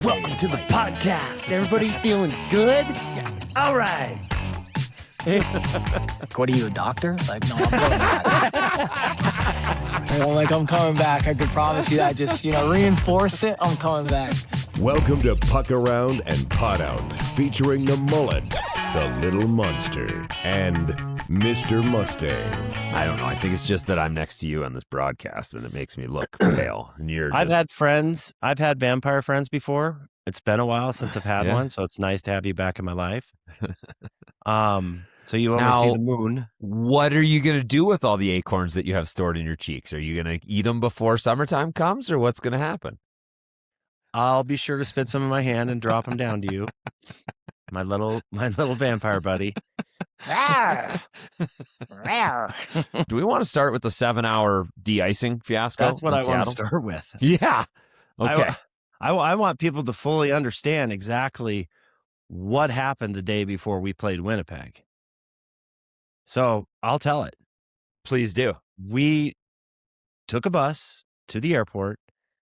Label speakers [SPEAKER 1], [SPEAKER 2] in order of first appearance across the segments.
[SPEAKER 1] Welcome to the podcast. Everybody feeling good? Yeah. All right.
[SPEAKER 2] What are you, a doctor? Like, no, I'm coming back. I'm coming back. I can promise you that. Just, reinforce it. I'm coming back.
[SPEAKER 3] Welcome to Puck Around and Pot Out, featuring the mullet, the little monster, and Mr. Mustang.
[SPEAKER 4] I don't know. I think it's just that I'm next to you on this broadcast, and it makes me look pale. And you're.
[SPEAKER 1] I've had friends. I've had vampire friends before. It's been a while since I've had one, so it's nice to have you back in my life. So you only see the moon.
[SPEAKER 4] What are you going to do with all the acorns that you have stored in your cheeks? Are you going to eat them before summertime comes, or what's going to happen?
[SPEAKER 1] I'll be sure to spit some in my hand and drop them down to you, my little vampire buddy.
[SPEAKER 4] Do we want to start with the 7-hour de-icing fiasco?
[SPEAKER 1] That's what I want to start with.
[SPEAKER 4] Yeah. Okay.
[SPEAKER 1] I want people to fully understand exactly what happened the day before we played Winnipeg. So I'll tell it.
[SPEAKER 4] Please do.
[SPEAKER 1] We took a bus to the airport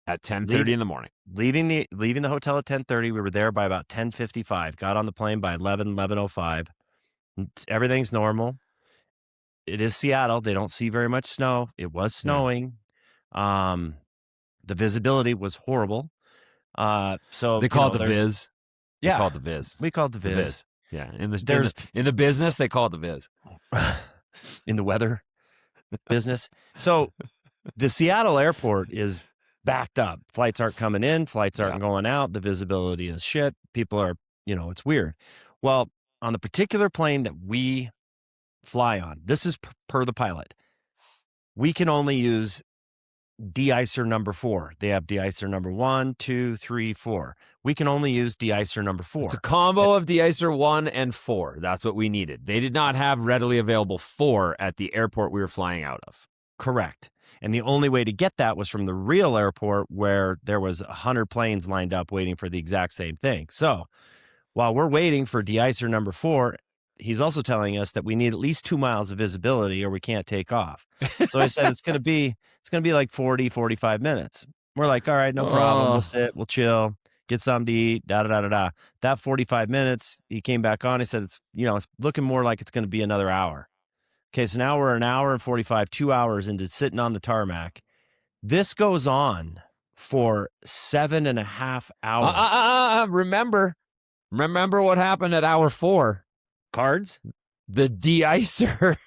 [SPEAKER 4] at 10:30 in the morning.
[SPEAKER 1] Leaving the hotel at 10:30. We were there by about 10:55. Got on the plane by 11:05. Everything's normal. It is Seattle. They don't see very much snow. It was snowing. The visibility was horrible. So
[SPEAKER 4] they call it the Viz.
[SPEAKER 1] Yeah,
[SPEAKER 4] they call it the Viz.
[SPEAKER 1] We call it the Viz.
[SPEAKER 4] The Viz. Yeah, in the business they call it the Viz.
[SPEAKER 1] In the weather business. So the Seattle airport is backed up. Flights aren't coming in. Flights aren't going out. The visibility is shit. People are, it's weird. Well, on the particular plane that we fly on, this is per the pilot, we can only use de-icer number 4. They have de-icer number 1, 2, 3, 4. We can only use de-icer number 4.
[SPEAKER 4] It's a combo of de-icer 1 and 4. That's what we needed. They did not have readily available 4 at the airport we were flying out of.
[SPEAKER 1] Correct. And the only way to get that was from the real airport, where there was 100 planes lined up waiting for the exact same thing. So while we're waiting for de-icer number 4, he's also telling us that we need at least 2 miles of visibility or we can't take off. So I said, it's going to be like 40, 45 minutes. We're like, all right, no problem. We'll sit, we'll chill, get something to eat, da-da-da-da-da. That 45 minutes, he came back on. He said, it's looking more like it's going to be another hour. Okay, so now we're an hour and 45, 2 hours into sitting on the tarmac. This goes on for 7.5 hours.
[SPEAKER 4] Remember what happened at hour 4?
[SPEAKER 1] Cards?
[SPEAKER 4] The de-icer,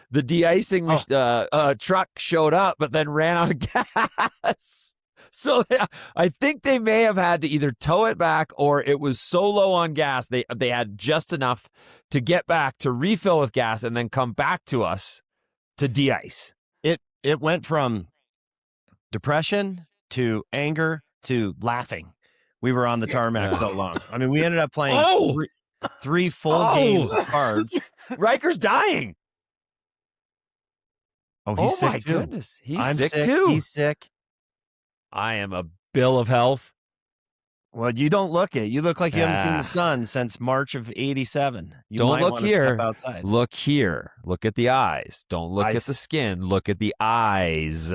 [SPEAKER 4] the de-icing truck showed up, but then ran out of gas. So I think they may have had to either tow it back, or it was so low on gas they had just enough to get back to refill with gas and then come back to us to de-ice.
[SPEAKER 1] It went from depression to anger to laughing. We were on the tarmac so long. I mean, we ended up playing three full games of cards.
[SPEAKER 4] Riker's dying.
[SPEAKER 1] Oh, he's sick
[SPEAKER 4] my
[SPEAKER 1] too.
[SPEAKER 4] Goodness.
[SPEAKER 1] I'm
[SPEAKER 4] sick too.
[SPEAKER 1] He's sick.
[SPEAKER 4] I am a bill of health.
[SPEAKER 1] Well, you don't look it. You look like you haven't seen the sun since March of '87.
[SPEAKER 4] Don't look here.
[SPEAKER 1] Step outside.
[SPEAKER 4] Look here. Look at the eyes. Don't look at the skin. Look at the eyes.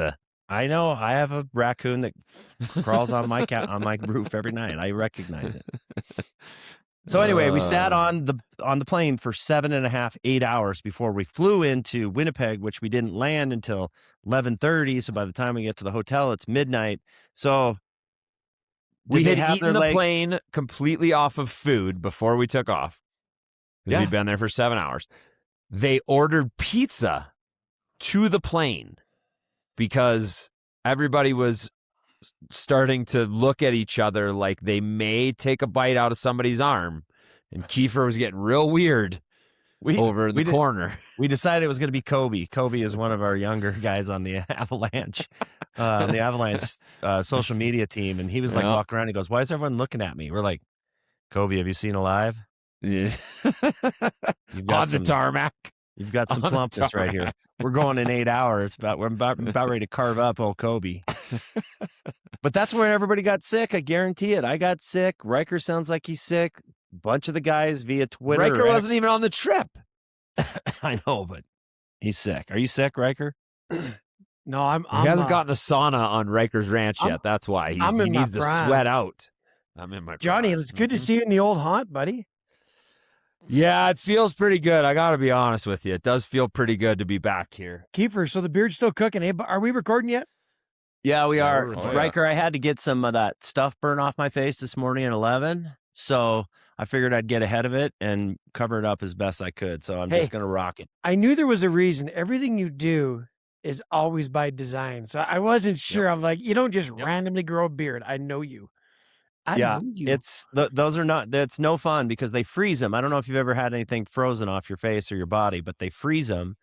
[SPEAKER 1] I know. I have a raccoon that crawls on my roof every night. I recognize it. So anyway, we sat on the plane for 7.5, 8 hours before we flew into Winnipeg, which we didn't land until 11:30. So by the time we get to the hotel, it's midnight. So
[SPEAKER 4] we had eaten the plane completely off of food before we took off. Yeah. We'd been there for 7 hours. They ordered pizza to the plane because everybody was starting to look at each other like they may take a bite out of somebody's arm. And Kiefer was getting real weird over in the corner.
[SPEAKER 1] We decided it was going to be Kobe. Kobe is one of our younger guys on the Avalanche, social media team. And he was like walking around. He goes, "Why is everyone looking at me?" We're like, "Kobe, have you seen Alive?"
[SPEAKER 4] Yeah. On the tarmac.
[SPEAKER 1] You've got some plumpness right here. We're going in 8 hours. We're about ready to carve up old Kobe. But that's where everybody got sick. I guarantee it. I got sick. Riker sounds like he's sick. A bunch of the guys via Twitter.
[SPEAKER 4] Riker wasn't even on the trip.
[SPEAKER 1] I know, but he's sick. Are you sick, Riker?
[SPEAKER 5] No, I'm
[SPEAKER 4] he hasn't gotten the sauna on Riker's Ranch yet. That's why he needs to sweat out. I'm in my
[SPEAKER 5] Johnny,
[SPEAKER 4] prime.
[SPEAKER 5] it's good to see you in the old haunt, buddy.
[SPEAKER 4] Yeah, it feels pretty good. I got to be honest with you. It does feel pretty good to be back here.
[SPEAKER 5] Kiefer, so the beard's still cooking. Hey, are we recording yet?
[SPEAKER 1] Yeah, we are.
[SPEAKER 4] Oh, yeah.
[SPEAKER 1] Riker, I had to get some of that stuff burnt off my face this morning at 11. So I figured I'd get ahead of it and cover it up as best I could. So I'm just going to rock it.
[SPEAKER 5] I knew there was a reason. Everything you do is always by design. So I wasn't sure. I'm like, you don't just randomly grow a beard. I know you. I know you.
[SPEAKER 1] It's those are not. That's no fun because they freeze them. I don't know if you've ever had anything frozen off your face or your body, but they freeze them,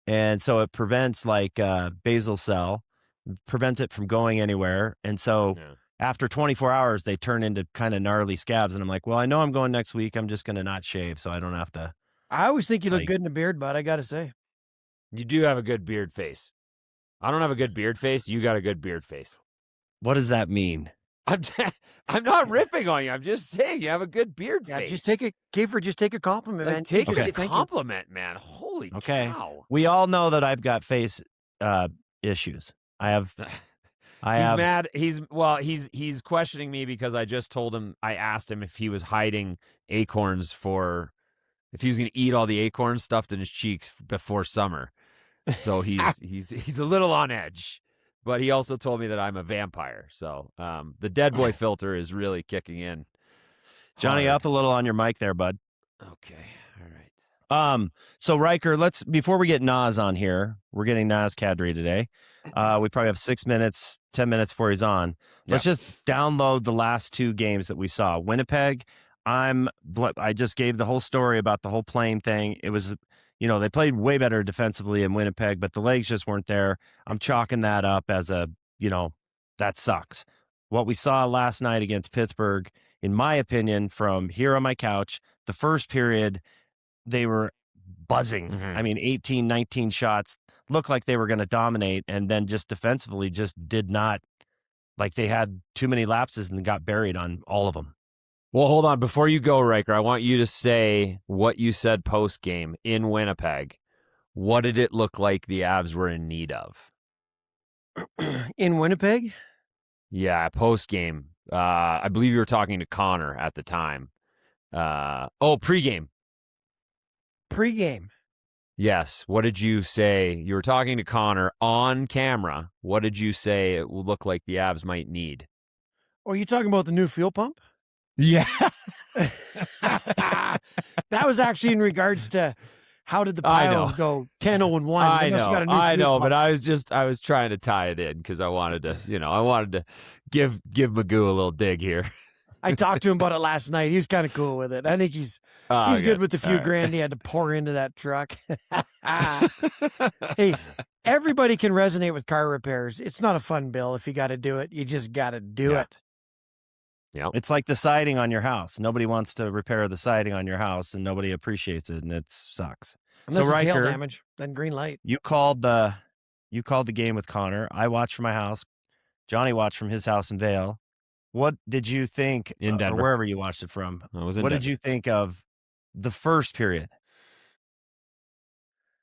[SPEAKER 1] and so it prevents like basal cell, prevents it from going anywhere, and so. Yeah. After 24 hours, they turn into kind of gnarly scabs. And I'm like, well, I know I'm going next week. I'm just going to not shave so I don't have to.
[SPEAKER 5] I always think you look good in a beard, bud. I got to say.
[SPEAKER 4] You do have a good beard face. I don't have a good beard face. You got a good beard face.
[SPEAKER 1] What does that mean?
[SPEAKER 4] I'm not ripping on you. I'm just saying you have a good beard face.
[SPEAKER 5] Just take a, Kiefer, just take a compliment, man.
[SPEAKER 4] Take a compliment, man. Holy cow.
[SPEAKER 1] We all know that I've got face issues.
[SPEAKER 4] He's mad. He's questioning me because I just told him, I asked him if he was hiding acorns if he was going to eat all the acorns stuffed in his cheeks before summer. So he's a little on edge, but he also told me that I'm a vampire. So the dead boy filter is really kicking in.
[SPEAKER 1] Johnny, up a little on your mic there, bud.
[SPEAKER 4] Okay. All right.
[SPEAKER 1] So Riker, before we get Nas on here, we're getting Nas Cadri today. We probably have 6 minutes, 10 minutes before he's on. Let's just download the last two games that we saw. Winnipeg, I just gave the whole story about the whole plane thing. It was, they played way better defensively in Winnipeg, but the legs just weren't there. I'm chalking that up as that sucks. What we saw last night against Pittsburgh, in my opinion, from here on my couch, the first period, they were buzzing. Mm-hmm. I mean, 18, 19 shots, looked like they were going to dominate, and then just defensively just did not, like they had too many lapses and got buried on all of them.
[SPEAKER 4] Well, hold on. Before you go, Riker, I want you to say what you said post-game in Winnipeg. What did it look like the Avs were in need of?
[SPEAKER 5] In Winnipeg?
[SPEAKER 4] Yeah, post-game. I believe you were talking to Connor at the time. Pre-game.
[SPEAKER 5] Pre-game.
[SPEAKER 4] Yes. What did you say? You were talking to Connor on camera. What did you say it will look like the Avs might need?
[SPEAKER 5] Oh, you talking about the new fuel pump?
[SPEAKER 4] Yeah.
[SPEAKER 5] That was actually in regards to how did the Piles go 10-0-1?
[SPEAKER 4] I know, but I was trying to tie it in because I wanted to, give Magoo a little dig here.
[SPEAKER 5] I talked to him about it last night. He was kind of cool with it. I think he's good with the few grand he had to pour into that truck. Hey, everybody can resonate with car repairs. It's not a fun bill. If you got to do it, you just got to do it.
[SPEAKER 1] Yeah, it's like the siding on your house. Nobody wants to repair the siding on your house, and nobody appreciates it, and it sucks.
[SPEAKER 5] Unless it's hail damage, then green light.
[SPEAKER 1] You called the game with Connor. I watched from my house. Johnny watched from his house in Vail. What did you think
[SPEAKER 4] in Denver,
[SPEAKER 1] or wherever you watched it from? What did you think of the first period?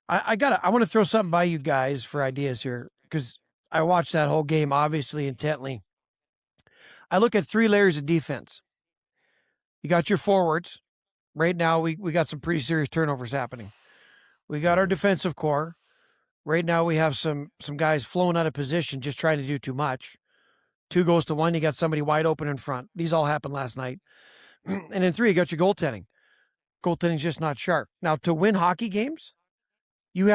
[SPEAKER 5] I want to throw something by you guys for ideas here because I watched that whole game obviously intently. I look at three layers of defense. You got your forwards. Right now, we got some pretty serious turnovers happening. We got our defensive core. Right now, we have some guys flowing out of position, just trying to do too much. 2 goes to 1. You got somebody wide open in front. These all happened last night. And then 3, you got your goaltending. Goaltending's just not sharp. Now, to win hockey games, you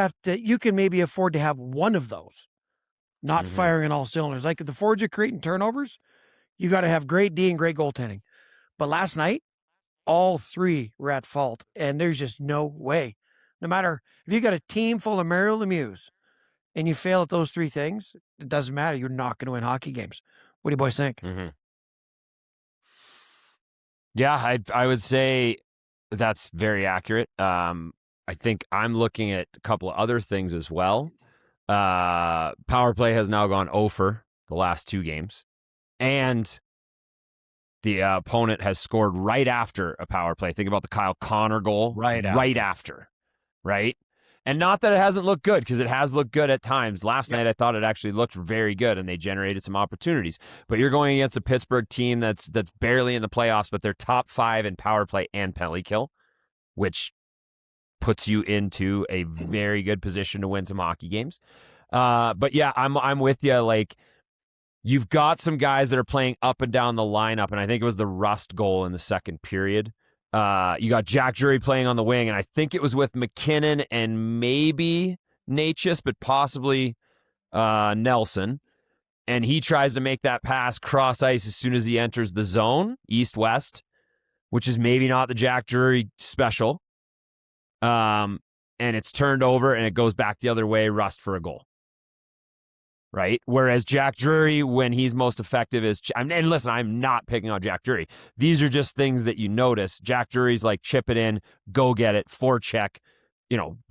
[SPEAKER 5] can maybe afford to have one of those, not firing on all cylinders. Like if the forwards are creating turnovers, you got to have great D and great goaltending. But last night, all 3 were at fault, and there's just no way. No matter if you got a team full of Mario Lemieux and you fail at those 3 things, it doesn't matter. You're not going to win hockey games. What do you boys think?
[SPEAKER 4] Mm-hmm. Yeah, I would say that's very accurate. I think I'm looking at a couple of other things as well. Power play has now gone 0 for the last 2 games. And the opponent has scored right after a power play. Think about the Kyle Connor goal.
[SPEAKER 1] Right after.
[SPEAKER 4] Right? And not that it hasn't looked good, because it has looked good at times. Last night, I thought it actually looked very good, and they generated some opportunities. But you're going against a Pittsburgh team that's barely in the playoffs, but they're top 5 in power play and penalty kill, which puts you into a very good position to win some hockey games. But yeah, I'm with you. Like, you've got some guys that are playing up and down the lineup, and I think it was the Rust goal in the second period. You got Jack Drury playing on the wing, and I think it was with McKinnon and maybe Natchez, but possibly Nelson. And he tries to make that pass cross ice as soon as he enters the zone, east-west, which is maybe not the Jack Drury special. And it's turned over, and it goes back the other way, Rust for a goal. Right? Whereas Jack Drury, when he's most effective, is... And listen, I'm not picking on Jack Drury. These are just things that you notice. Jack Drury's like, chip it in, go get it, forecheck,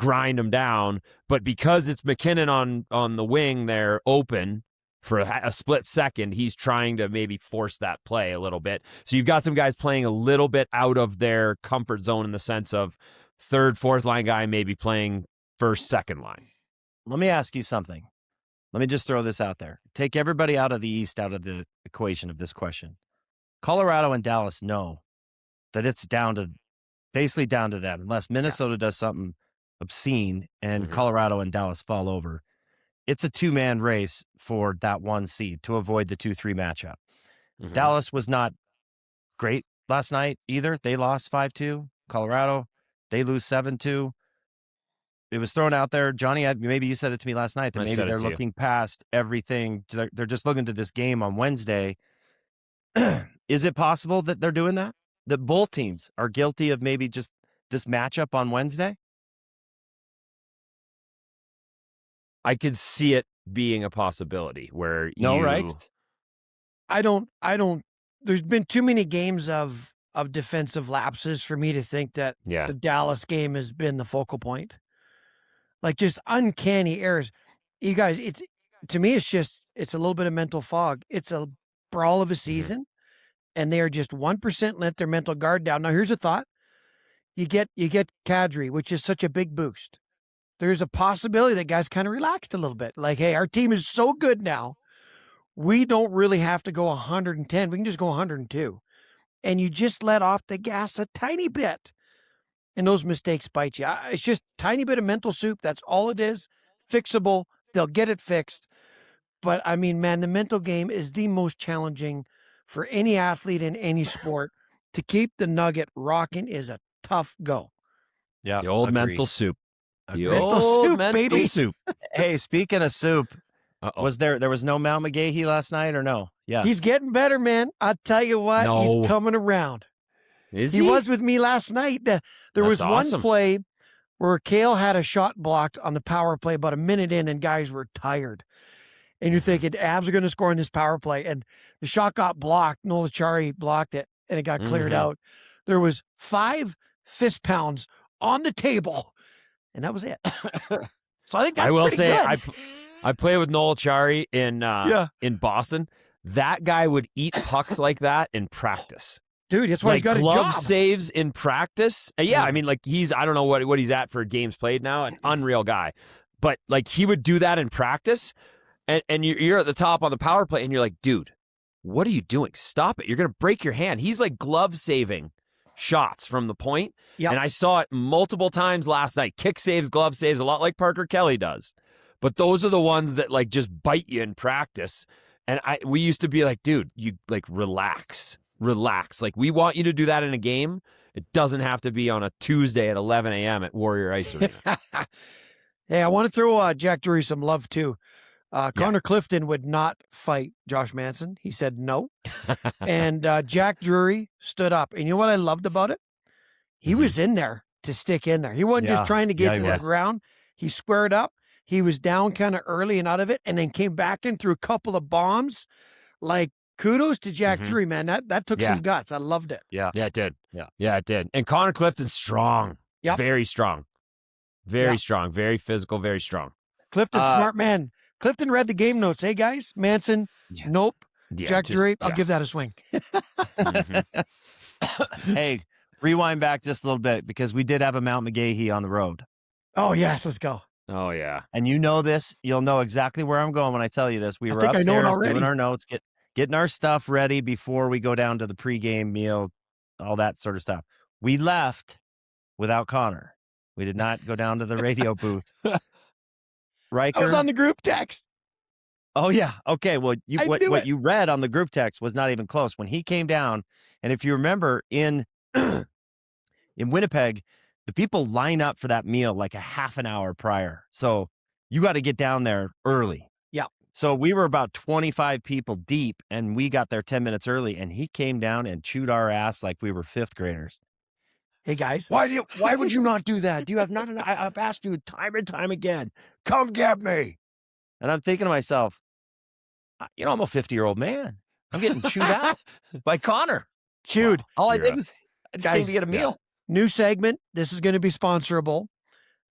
[SPEAKER 4] grind him down. But because it's McKinnon on the wing there open for a split second, he's trying to maybe force that play a little bit. So you've got some guys playing a little bit out of their comfort zone in the sense of third, fourth line guy maybe playing first, second line.
[SPEAKER 1] Let me ask you something. Let me just throw this out there. Take everybody out of the East out of the equation of this question. Colorado and Dallas know that it's basically down to them, unless Minnesota does something obscene and Colorado and Dallas fall over. It's a 2-man race for that 1 seed to avoid the 2-3 matchup. Dallas was not great last night either. They lost 5-2. Colorado, they lose 7-2. It was thrown out there. Johnny, maybe you said it to me last night that maybe they're looking past everything. They're just looking to this game on Wednesday. Is it possible that they're doing that? That both teams are guilty of maybe just this matchup on Wednesday?
[SPEAKER 4] I could see it being a possibility where
[SPEAKER 5] right? I don't. There's been too many games of defensive lapses for me to think that the Dallas game has been the focal point. Like, just uncanny errors. You guys, to me, it's a little bit of mental fog. It's a brawl of a season, and they are just 1% let their mental guard down. Now, here's a thought. You get Kadri, which is such a big boost. There's a possibility that guys kind of relaxed a little bit. Like, hey, our team is so good now, we don't really have to go 110. We can just go 102. And you just let off the gas a tiny bit. And those mistakes bite you. It's just tiny bit of mental soup. That's all it is. Fixable. They'll get it fixed. But, I mean, man, the mental game is the most challenging for any athlete in any sport. To keep the nugget rocking is a tough go.
[SPEAKER 1] Yeah,
[SPEAKER 4] the old mental soup.
[SPEAKER 1] The
[SPEAKER 5] mental soup, baby.
[SPEAKER 1] Soup. Hey, speaking of soup, was there was no Mount McGee last night or no? Yeah.
[SPEAKER 5] He's getting better, man. I'll tell you what, he's coming around.
[SPEAKER 4] Is
[SPEAKER 5] he? He was with me last night. There was one play where Kale had a shot blocked on the power play about a minute in, and guys were tired. And you're thinking, Avs are going to score in this power play. And the shot got blocked. Noel Acciari blocked it, and it got cleared out. There was 5 fist pounds on the table, and that was it. So I think that's pretty good.
[SPEAKER 4] I played with Noel Acciari in Boston. That guy would eat pucks like that in practice.
[SPEAKER 5] Dude, that's why he's got a job.
[SPEAKER 4] Glove saves in practice. Yeah, I mean, like, I don't know what he's at for games played now. An unreal guy. But, like, he would do that in practice, and you're at the top on the power play, and you're like, dude, what are you doing? Stop it. You're going to break your hand. He's, like, glove saving shots from the point. Yep. And I saw it multiple times last night. Kick saves, glove saves, a lot like Parker Kelly does. But those are the ones that, like, just bite you in practice. And we used to be like, dude, you, like, relax. Like, we want you to do that in a game. It doesn't have to be on a Tuesday at 11 a.m. at Warrior Ice Arena.
[SPEAKER 5] Hey, I want to throw Jack Drury some love, too. Connor Clifton would not fight Josh Manson. He said no. And Jack Drury stood up. And you know what I loved about it? He was in there to stick in there. He wasn't just trying to get to the ground. He squared up. He was down kind of early and out of it, and then came back in through a couple of bombs. Like, kudos to Jack Drury, man. That took some guts. I loved it.
[SPEAKER 4] Yeah, it did. Yeah, it did. And Connor Clifton's strong. Yep. Very strong. Very strong. Very physical. Very strong.
[SPEAKER 5] Clifton's smart, man. Clifton read the game notes. Hey, guys, Manson, nope. Yeah, Jack Drury, I'll give that a swing.
[SPEAKER 1] Hey, rewind back just a little bit, because we did have a Mount McGee on the road.
[SPEAKER 5] Oh, yes, let's go.
[SPEAKER 4] Oh, yeah.
[SPEAKER 1] And you know this. You'll know exactly where I'm going when I tell you this. We were
[SPEAKER 5] think I know it
[SPEAKER 1] upstairs
[SPEAKER 5] already.
[SPEAKER 1] doing our notes, getting our stuff ready before we go down to the pregame meal, all that sort of stuff. We left without Connor. We did not go down to the radio booth. Riker.
[SPEAKER 5] I was on the group text.
[SPEAKER 1] Oh, yeah. Okay. Well, what
[SPEAKER 5] it.
[SPEAKER 1] you read on the group text was not even close. When he came down, and if you remember in Winnipeg, the people line up for that meal like a half an hour prior. So you got to get down there early.
[SPEAKER 5] Yeah.
[SPEAKER 1] So we were about 25 people deep, and we got there 10 minutes early, and he came down and chewed our ass like we were fifth graders.
[SPEAKER 5] Hey, guys.
[SPEAKER 1] Why would you not do that? Do you have not enough? I've asked you time and time again. Come get me. And I'm thinking to myself, I'm a 50-year-old man. I'm getting chewed out by Connor.
[SPEAKER 5] Chewed.
[SPEAKER 1] All I did was I just came to get a meal.
[SPEAKER 5] New segment. This is going to be sponsorable.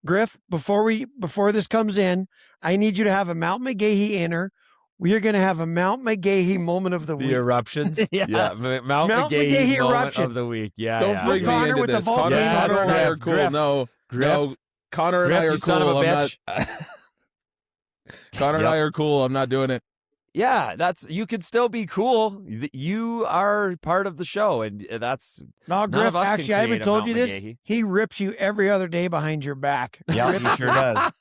[SPEAKER 5] Griff, before this comes in, I need you to have a Mount McGee inner. We are going to have a Mount McGee moment of the week.
[SPEAKER 4] The eruptions.
[SPEAKER 1] Yes.
[SPEAKER 4] Yeah. Mount McGee moment
[SPEAKER 5] eruption
[SPEAKER 4] of the week. Yeah.
[SPEAKER 6] Don't bring me into this. Connor and I are cool. No, Connor and I are
[SPEAKER 4] son of a
[SPEAKER 6] cool.
[SPEAKER 4] bitch.
[SPEAKER 6] Connor and I are cool. I'm not doing it.
[SPEAKER 4] Yeah, you can still be cool. You are part of the show, and that's
[SPEAKER 5] no, Griff. Actually, I haven't told you this.
[SPEAKER 4] McGahey.
[SPEAKER 5] He rips you every other day behind your back.
[SPEAKER 1] Yeah, he sure does.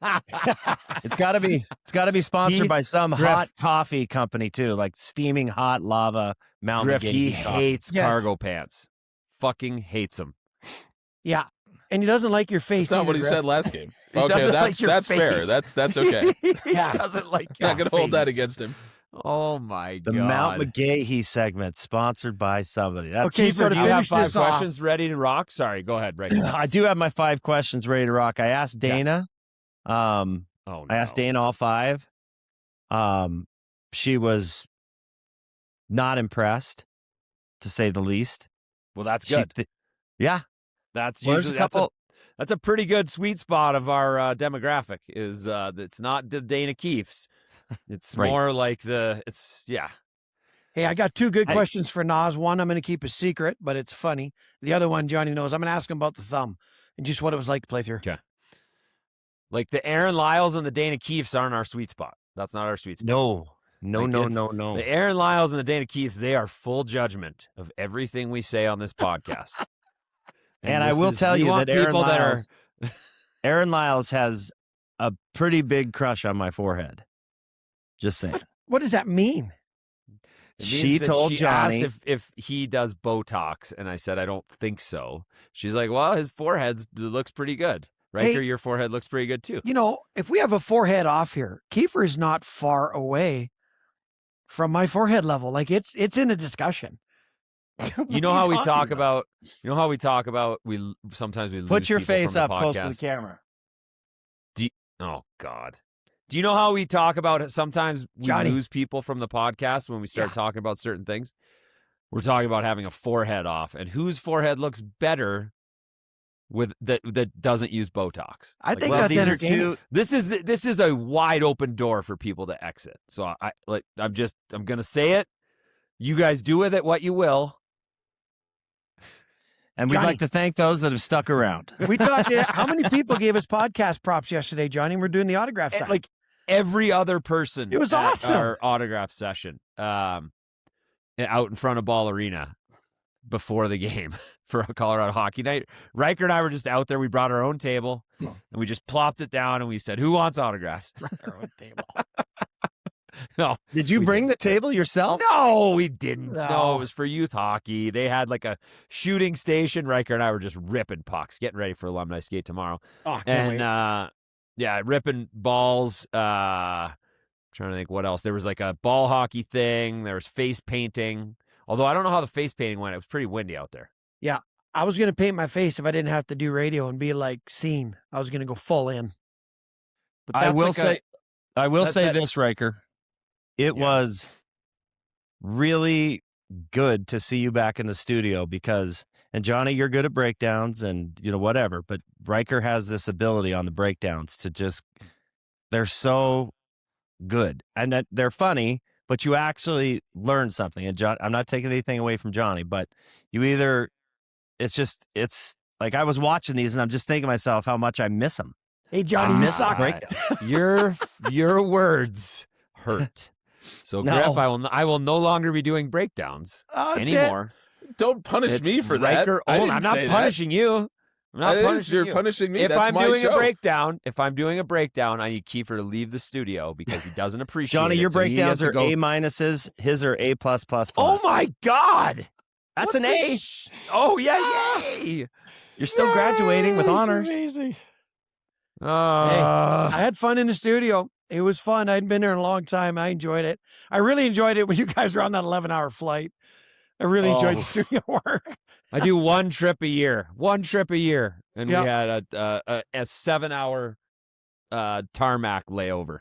[SPEAKER 1] It's got to be sponsored by some hot coffee company too, like steaming hot lava Mount
[SPEAKER 4] Griff,
[SPEAKER 1] McGee.
[SPEAKER 4] he hates cargo pants. Fucking hates them.
[SPEAKER 5] Yeah, and he doesn't like your face.
[SPEAKER 6] That's not what he said last game. Okay, that's fair. That's okay.
[SPEAKER 5] Yeah,
[SPEAKER 4] doesn't like.
[SPEAKER 6] Not gonna hold that against him.
[SPEAKER 4] Oh my god!
[SPEAKER 1] The Mount McGahey segment sponsored by somebody. That's
[SPEAKER 5] okay, so
[SPEAKER 4] do you have
[SPEAKER 5] finish
[SPEAKER 4] 5 questions ready to rock? Sorry, go ahead, Ray.
[SPEAKER 1] I do have my 5 questions ready to rock. I asked Dana. I asked Dana all 5. She was not impressed, to say the least.
[SPEAKER 4] Well, that's good.
[SPEAKER 1] Yeah,
[SPEAKER 4] that's
[SPEAKER 1] well,
[SPEAKER 4] usually that's a pretty good sweet spot of our demographic. Is it's not the Dana Keefes. It's more like
[SPEAKER 5] Hey, I got 2 good questions for Nas. One, I'm going to keep a secret, but it's funny. The other one, Johnny knows. I'm going to ask him about the thumb and just what it was like to play through.
[SPEAKER 4] Okay. Like the Aaron Liles and the Dana Keefes aren't our sweet spot. That's not our sweet spot.
[SPEAKER 1] No.
[SPEAKER 4] The Aaron Liles and the Dana Keefes, they are full judgment of everything we say on this podcast.
[SPEAKER 1] and I will tell you that Aaron Liles has a pretty big crush on my forehead. Just saying.
[SPEAKER 5] What does that mean?
[SPEAKER 1] She told Johnny
[SPEAKER 4] asked if he does Botox, and I said I don't think so. She's like, well, his forehead looks pretty good. Riker, your forehead looks pretty good too.
[SPEAKER 5] If we have a forehead off here, Kiefer is not far away from my forehead level. Like it's in the discussion.
[SPEAKER 4] You know how we talk about we sometimes we
[SPEAKER 1] put
[SPEAKER 4] lose
[SPEAKER 1] your
[SPEAKER 4] people
[SPEAKER 1] face
[SPEAKER 4] from
[SPEAKER 1] up
[SPEAKER 4] the
[SPEAKER 1] close to
[SPEAKER 4] podcast.
[SPEAKER 1] the camera.
[SPEAKER 4] Oh God. Do you know how we talk about it? Sometimes we
[SPEAKER 5] Johnny.
[SPEAKER 4] lose people from the podcast when we start talking about certain things. We're talking about having a forehead off, and whose forehead looks better with that doesn't use Botox.
[SPEAKER 5] I think that's entertaining.
[SPEAKER 4] This is a wide open door for people to exit. So I'm gonna say it. You guys do with it what you will.
[SPEAKER 1] And we'd like to thank those that have stuck around.
[SPEAKER 5] We talked. How many people gave us podcast props yesterday, Johnny? We're doing the autograph sign.
[SPEAKER 4] Like every other person.
[SPEAKER 5] It was
[SPEAKER 4] at
[SPEAKER 5] awesome.
[SPEAKER 4] Our autograph session, out in front of Ball Arena before the game for a Colorado Hockey Night. Riker and I were just out there. We brought our own table and we just plopped it down and we said, "Who wants autographs?"
[SPEAKER 5] Our own table.
[SPEAKER 4] No.
[SPEAKER 1] Did you bring the table yourself?
[SPEAKER 4] No, we didn't.
[SPEAKER 5] No.
[SPEAKER 4] No, it was for youth hockey. They had like a shooting station. Riker and I were just ripping pucks, getting ready for alumni skate tomorrow.
[SPEAKER 5] Oh,
[SPEAKER 4] Ripping balls. Trying to think what else. There was like a ball hockey thing. There was face painting. Although I don't know how the face painting went. It was pretty windy out there.
[SPEAKER 5] Yeah. I was going to paint my face if I didn't have to do radio and be like seen. I was going to go full in.
[SPEAKER 4] But
[SPEAKER 1] I will say this, Riker. It was really good to see you back in the studio because, and Johnny, you're good at breakdowns and, whatever, but Riker has this ability on the breakdowns to just, they're so good. And they're funny, but you actually learn something. And John, I'm not taking anything away from Johnny, but it's like I was watching these and I'm just thinking to myself how much I miss him.
[SPEAKER 5] Hey, Johnny, you suck.
[SPEAKER 4] Your words hurt. So,
[SPEAKER 1] No.
[SPEAKER 4] Griff, I will no longer be doing breakdowns anymore.
[SPEAKER 6] Don't punish me for that.
[SPEAKER 4] I'm not punishing you. I'm not punishing you.
[SPEAKER 6] You're punishing me.
[SPEAKER 4] If
[SPEAKER 6] That's
[SPEAKER 4] I'm
[SPEAKER 6] my
[SPEAKER 4] doing
[SPEAKER 6] show.
[SPEAKER 4] if I'm doing a breakdown, I need Kiefer to leave the studio because he doesn't appreciate
[SPEAKER 1] Johnny,
[SPEAKER 4] it.
[SPEAKER 1] your
[SPEAKER 4] So he has
[SPEAKER 1] breakdowns
[SPEAKER 4] to
[SPEAKER 1] are
[SPEAKER 4] go-
[SPEAKER 1] A minuses. His are A plus plus.
[SPEAKER 4] Oh my God!
[SPEAKER 1] That's
[SPEAKER 4] What
[SPEAKER 1] an A.
[SPEAKER 4] Oh yeah, yay!
[SPEAKER 1] You're still graduating with
[SPEAKER 5] It's
[SPEAKER 1] honors.
[SPEAKER 5] amazing. I had fun in the studio. It was fun. I hadn't been there in a long time. I enjoyed it. I really enjoyed it when you guys were on that 11-hour flight. I really enjoyed the studio work.
[SPEAKER 4] I do one trip a year, and we had a 7-hour tarmac layover.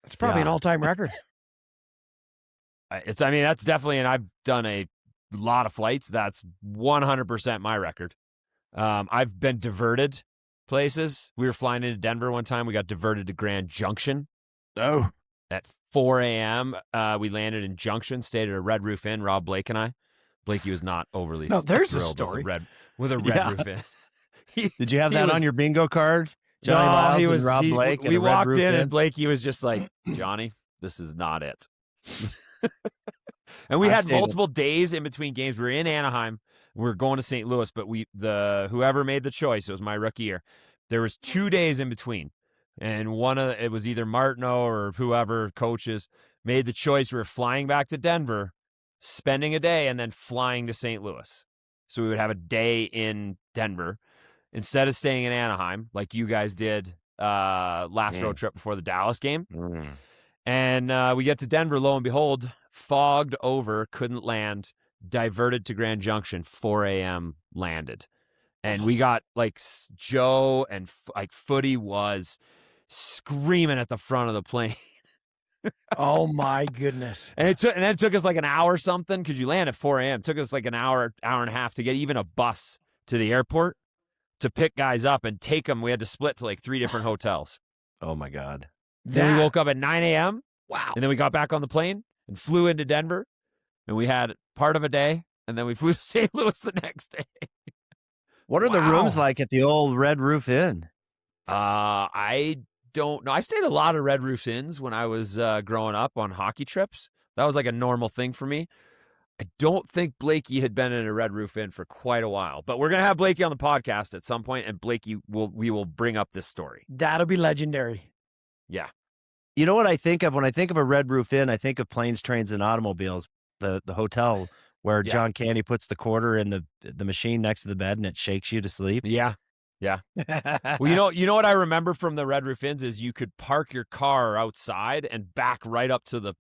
[SPEAKER 5] That's probably an all-time record.
[SPEAKER 4] That's definitely, and I've done a lot of flights. That's 100% my record. I've been diverted places. We were flying into Denver one time. We got diverted to Grand Junction.
[SPEAKER 1] Oh.
[SPEAKER 4] At 4 a.m., we landed in Junction, stayed at a Red Roof Inn, Rob Blake and I. Blakey was not overly
[SPEAKER 5] there's a
[SPEAKER 4] thrilled
[SPEAKER 5] story.
[SPEAKER 4] with a red roof inn.
[SPEAKER 1] Did you have that on your bingo card? Johnny Liles and Rob Blake.
[SPEAKER 4] We walked in and Blakey was just like, Johnny, this is not it. And we had multiple days in between games. We were in Anaheim. We were going to St. Louis, but whoever made the choice, it was my rookie year. There was 2 days in between. And it was either Martineau or whoever coaches made the choice. We were flying back to Denver, spending a day, and then flying to St. Louis. So we would have a day in Denver instead of staying in Anaheim like you guys did last road trip before the Dallas game. And we get to Denver, lo and behold, fogged over, couldn't land, diverted to Grand Junction, 4 a.m. landed. And we got Joe and Footy was screaming at the front of the plane.
[SPEAKER 5] Oh my goodness.
[SPEAKER 4] And then it took us like an hour or something because you land at 4 a.m. It took us like an hour and a half to get even a bus to the airport to pick guys up and take them. We had to split to 3 different hotels.
[SPEAKER 1] Oh my God.
[SPEAKER 4] Then we woke up at 9 a.m.
[SPEAKER 5] Wow.
[SPEAKER 4] And then we got back on the plane and flew into Denver. And we had part of a day. And then we flew to St. Louis the next day.
[SPEAKER 1] What are the rooms like at the old Red Roof Inn?
[SPEAKER 4] I don't know. I stayed a lot of Red Roof Inns when I was growing up on hockey trips. That was like a normal thing for me. I don't think Blakey had been in a Red Roof Inn for quite a while, but we're going to have Blakey on the podcast at some point, and we will bring up this story.
[SPEAKER 5] That'll be legendary.
[SPEAKER 4] Yeah.
[SPEAKER 1] You know what I think of when I think of a Red Roof Inn? I think of Planes, Trains, and Automobiles, the hotel where John Candy puts the quarter in the machine next to the bed and it shakes you to sleep.
[SPEAKER 4] Yeah. Yeah. Well, you know what I remember from the Red Roof Inns is you could park your car outside and back right up to the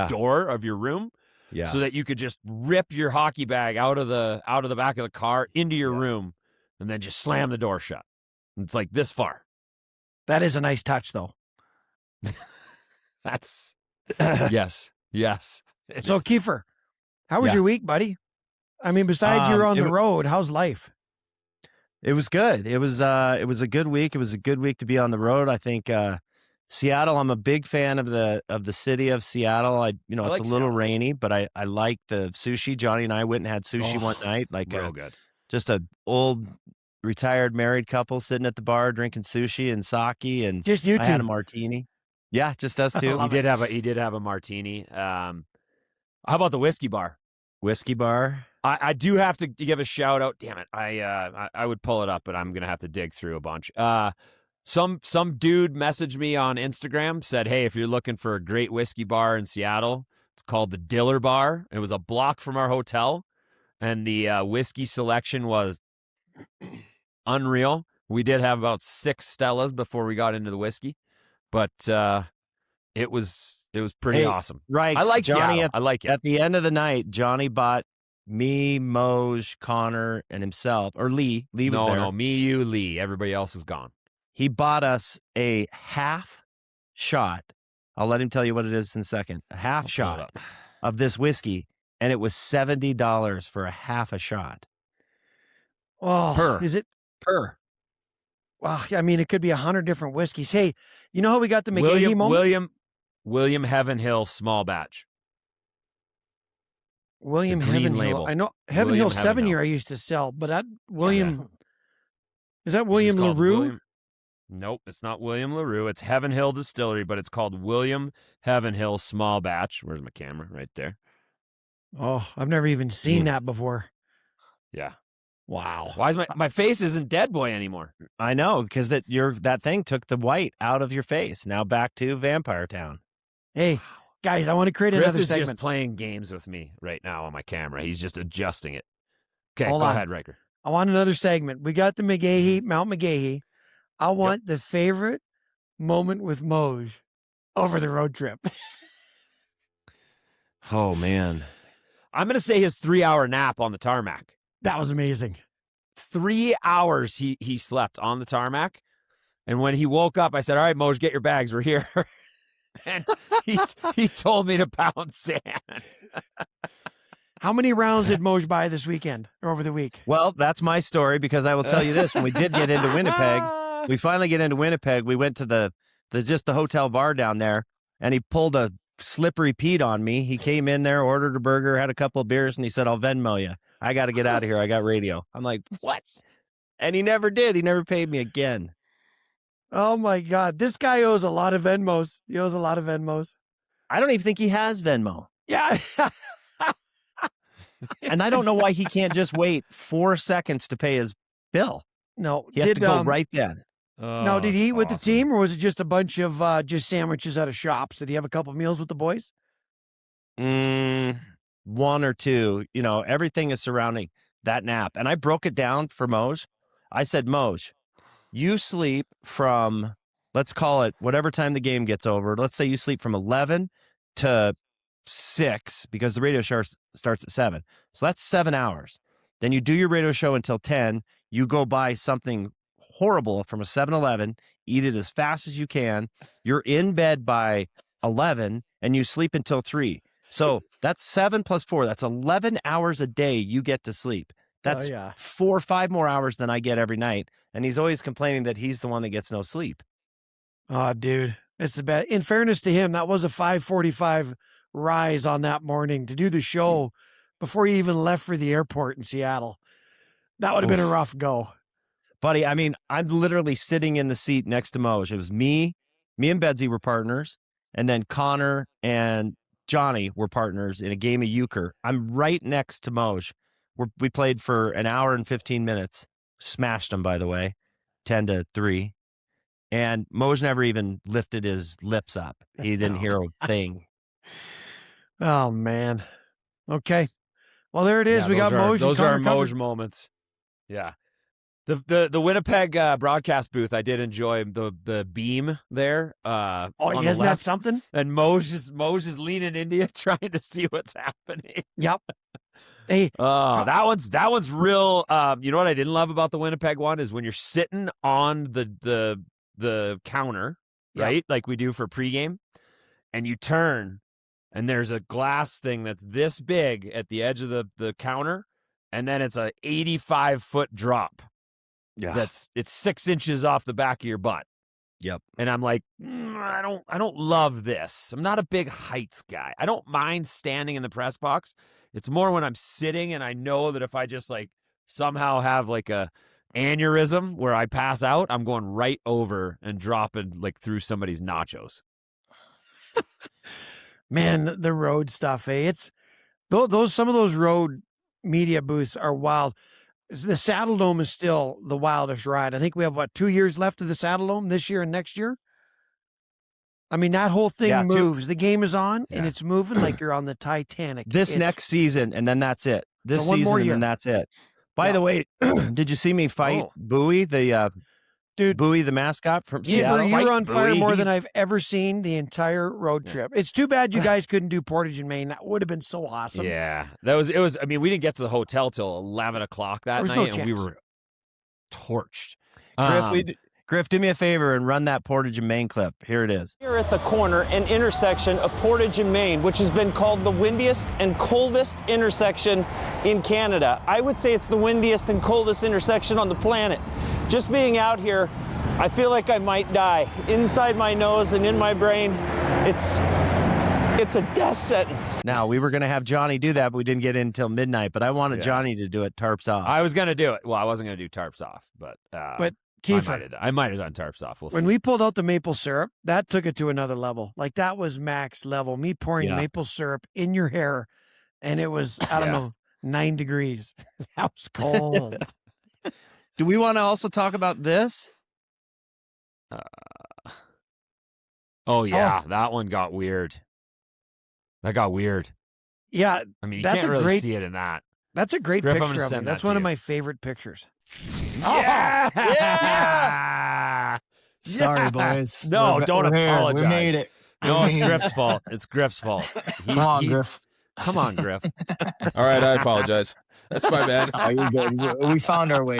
[SPEAKER 4] door of your room.
[SPEAKER 1] Yeah.
[SPEAKER 4] So that you could just rip your hockey bag out of the back of the car into your room and then just slam the door shut. And it's like this far.
[SPEAKER 5] That is a nice touch, though.
[SPEAKER 4] That's yes.
[SPEAKER 5] So Kiefer, how was your week, buddy? I mean, besides you're on the road, how's life?
[SPEAKER 1] It was good. It was a good week. It was a good week to be on the road. I think Seattle, I'm a big fan of the city of Seattle. It's like a little rainy, but I like the sushi. Johnny and I went and had sushi one night.
[SPEAKER 4] Real good.
[SPEAKER 1] Just a old retired married couple sitting at the bar drinking sushi and sake, and
[SPEAKER 5] just you two.
[SPEAKER 1] I had a martini. Yeah, just us two.
[SPEAKER 4] He did have a martini. How about the whiskey bar?
[SPEAKER 1] Whiskey bar.
[SPEAKER 4] I do have to give a shout out. Damn it. I would pull it up, but I'm going to have to dig through a bunch. Some dude messaged me on Instagram, said, hey, if you're looking for a great whiskey bar in Seattle, it's called the Diller Bar. It was a block from our hotel, and the whiskey selection was unreal. We did have about 6 Stellas before we got into the whiskey, but it was pretty awesome.
[SPEAKER 1] Right.
[SPEAKER 4] I like
[SPEAKER 1] Johnny.
[SPEAKER 4] Seattle. I like it.
[SPEAKER 1] At the end of the night, Johnny bought me, Moj, Connor, and himself, or Lee. Lee was there.
[SPEAKER 4] No, me, you, Lee. Everybody else was gone.
[SPEAKER 1] He bought us a half shot. I'll let him tell you what it is in a second. A half shot of this whiskey, and it was $70 for a half a shot.
[SPEAKER 5] Oh, is it
[SPEAKER 1] per?
[SPEAKER 5] Well, I mean, it could be 100 different whiskeys. Hey, you know how we got the McGee moment?
[SPEAKER 4] William Heaven Hill small batch.
[SPEAKER 5] William Heaven Hill. I know Heaven Hill 7 year I used to sell, but that William is that William LaRue?
[SPEAKER 4] Nope, it's not William LaRue. It's Heaven Hill Distillery, but it's called William Heaven Hill Small Batch. Where's my camera? Right there.
[SPEAKER 5] Oh, I've never even seen that before.
[SPEAKER 4] Yeah.
[SPEAKER 5] Wow.
[SPEAKER 4] Why is my face isn't Dead Boy anymore?
[SPEAKER 1] I know, because that thing took the white out of your face. Now back to Vampire Town.
[SPEAKER 5] Hey, guys, I want to create
[SPEAKER 4] Griff
[SPEAKER 5] another
[SPEAKER 4] is
[SPEAKER 5] segment.
[SPEAKER 4] just playing games with me right now on my camera. He's just adjusting it. Okay,
[SPEAKER 5] Hold
[SPEAKER 4] go
[SPEAKER 5] on.
[SPEAKER 4] ahead, Riker.
[SPEAKER 5] I want another segment. We got the McGahee, Mount McGahee. I want the favorite moment with Moj over the road trip.
[SPEAKER 1] Oh, man.
[SPEAKER 4] I'm going to say his 3-hour nap on the tarmac.
[SPEAKER 5] That was amazing.
[SPEAKER 4] 3 hours he slept on the tarmac. And when he woke up, I said, all right, Moj, get your bags. We're here. And he told me to pound sand.
[SPEAKER 5] How many rounds did Moj buy this weekend or over the week?
[SPEAKER 1] Well, that's my story, because I will tell you this. When we did get into Winnipeg, we finally get into Winnipeg. We went to the hotel bar down there, and he pulled a slippery Pete on me. He came in there, ordered a burger, had a couple of beers, and he said, I'll Venmo you. I got to get out of here. I got radio. I'm like, what? And he never did. He never paid me again.
[SPEAKER 5] Oh, my God. This guy owes a lot of Venmos. He owes a lot of Venmos.
[SPEAKER 1] I don't even think he has Venmo.
[SPEAKER 5] Yeah.
[SPEAKER 1] And I don't know why he can't just wait 4 seconds to pay his bill.
[SPEAKER 5] No.
[SPEAKER 1] He has to go right then.
[SPEAKER 5] Now, did he eat with the
[SPEAKER 4] awesome.
[SPEAKER 5] team, or was it just a bunch of just sandwiches out of shops? Did he have a couple meals with the boys?
[SPEAKER 1] One or two. You know, everything is surrounding that nap. And I broke it down for Moj. I said, Moj, you sleep from, let's call it whatever time the game gets over. Let's say you sleep from 11 to 6, because the radio show starts at 7. So that's 7 hours. Then you do your radio show until 10. You go buy something horrible from a 7-Eleven, eat it as fast as you can. You're in bed by 11 and you sleep until 3. So that's 7 plus 4. That's 11 hours a day you get to sleep. That's 4 or 5 more hours than I get every night. And he's always complaining that he's the one that gets no sleep.
[SPEAKER 5] Oh, dude. It's the best. In fairness to him, that was a 5:45 rise on that morning to do the show before he even left for the airport in Seattle. That would have been a rough go.
[SPEAKER 1] Buddy, I mean, I'm literally sitting in the seat next to Moj. It was me and Bedsy were partners, and then Connor and Johnny were partners in a game of euchre. I'm right next to Moj. We played for an hour and 15 minutes. Smashed him, by the way, 10-3. And Moj never even lifted his lips up. He didn't hear a thing.
[SPEAKER 5] Oh, man. Okay. Well, there it is.
[SPEAKER 4] Yeah,
[SPEAKER 5] we got Moj.
[SPEAKER 4] Those are Moj moments. Yeah. The Winnipeg broadcast booth, I did enjoy the beam there.
[SPEAKER 5] Isn't that something?
[SPEAKER 4] And Moj is leaning into you, trying to see what's happening.
[SPEAKER 5] Yep. Hey,
[SPEAKER 4] that one's real. You know what I didn't love about the Winnipeg one is when you're sitting on the counter, right? Like we do for pregame, and you turn, and there's a glass thing that's this big at the edge of the counter, and then it's a 85-foot drop.
[SPEAKER 1] Yeah.
[SPEAKER 4] It's 6 inches off the back of your butt.
[SPEAKER 1] Yep.
[SPEAKER 4] And I'm like, I don't love this. I'm not a big heights guy. I don't mind standing in the press box. It's more when I'm sitting and I know that if I just like somehow have like a aneurysm where I pass out, I'm going right over and dropping like through somebody's nachos.
[SPEAKER 5] Man, the road stuff, it's some of those road media booths are wild. The Saddle Dome is still the wildest ride. I think we have 2 years left of the Saddle Dome this year and next year. I mean, that whole thing moves. The game is on and it's moving like you're on the Titanic.
[SPEAKER 1] This next season, and then that's it. This
[SPEAKER 5] So one more
[SPEAKER 1] season,
[SPEAKER 5] year.
[SPEAKER 1] and then that's it. By the way, did you see me fight Bowie, Bowie, the mascot from Seattle?
[SPEAKER 5] You were on fire more than I've ever seen the entire road trip. It's too bad you guys couldn't do Portage in Maine. That would have been so awesome.
[SPEAKER 4] Yeah, it was. I mean, we didn't get to the hotel till 11 o'clock that night, and we were torched.
[SPEAKER 1] Griff, do me a favor and run that Portage in Maine clip. Here it is.
[SPEAKER 7] Here at the corner and intersection of Portage and Maine, which has been called the windiest and coldest intersection in Canada. I would say it's the windiest and coldest intersection on the planet. Just being out here, I feel like I might die. Inside my nose and in my brain, it's a death sentence.
[SPEAKER 1] Now, we were going to have Johnny do that, but we didn't get in until midnight. But I wanted Johnny to do it tarps off.
[SPEAKER 4] I was going to do it. Well, I wasn't going to do tarps off, but
[SPEAKER 5] Kiefer.
[SPEAKER 4] I might have done tarps off. We'll
[SPEAKER 5] when
[SPEAKER 4] see.
[SPEAKER 5] we pulled out the maple syrup, that took it to another level. Like that was max level. Me pouring maple syrup in your hair, and it was, I don't know, 9 degrees. That was cold.
[SPEAKER 1] Do we want to also talk about this?
[SPEAKER 4] That one got weird. That got weird.
[SPEAKER 5] Yeah.
[SPEAKER 4] I mean, you can't really see it in that.
[SPEAKER 5] That's a great
[SPEAKER 4] Griff,
[SPEAKER 5] picture of me. That's one of my favorite pictures.
[SPEAKER 4] Yeah! Yeah!
[SPEAKER 2] Sorry, boys.
[SPEAKER 4] No, don't apologize.
[SPEAKER 2] We made it.
[SPEAKER 4] No, it's Griff's fault. It's Griff's fault.
[SPEAKER 2] Come on, Griff.
[SPEAKER 4] Come on, Griff.
[SPEAKER 6] All right, I apologize. That's my bad.
[SPEAKER 2] Oh, you're good. We found our way.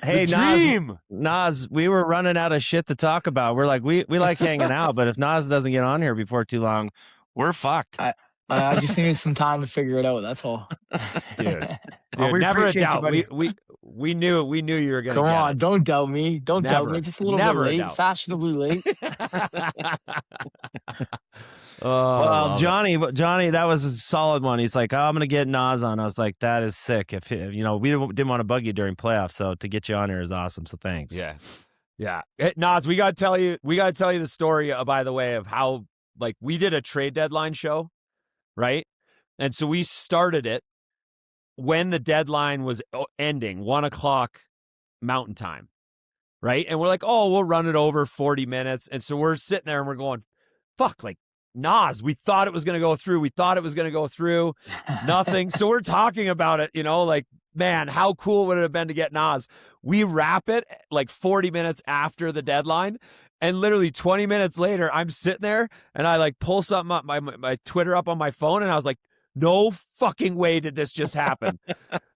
[SPEAKER 1] Hey,
[SPEAKER 4] dream.
[SPEAKER 1] Nas, we were running out of shit to talk about. We're like, we like hanging out, but if Nas doesn't get on here before too long, we're fucked.
[SPEAKER 2] I just needed some time to figure it out. That's all.
[SPEAKER 4] Dude, never a doubt. We knew you were going to
[SPEAKER 2] Come on, don't doubt me. Don't doubt me. Just a little bit late. Fashionably late.
[SPEAKER 1] Well, Johnny, that was a solid one. He's like, I'm going to get Nas on. I was like, that is sick. If we didn't want to bug you during playoffs, so to get you on here is awesome. So thanks.
[SPEAKER 4] Yeah. Hey, Nas, we got to tell you the story, by the way, of how we did a trade deadline show, right? And so we started it when the deadline was ending, 1:00 Mountain Time, right? And we're like, we'll run it over 40 minutes. And so we're sitting there and we're going, fuck, Nas, we thought it was going to go through. Nothing. So we're talking about it, man, how cool would it have been to get Nas? We wrap it 40 minutes after the deadline. And literally 20 minutes later, I'm sitting there and I pull something up, my Twitter up on my phone. And I was like, no fucking way did this just happen.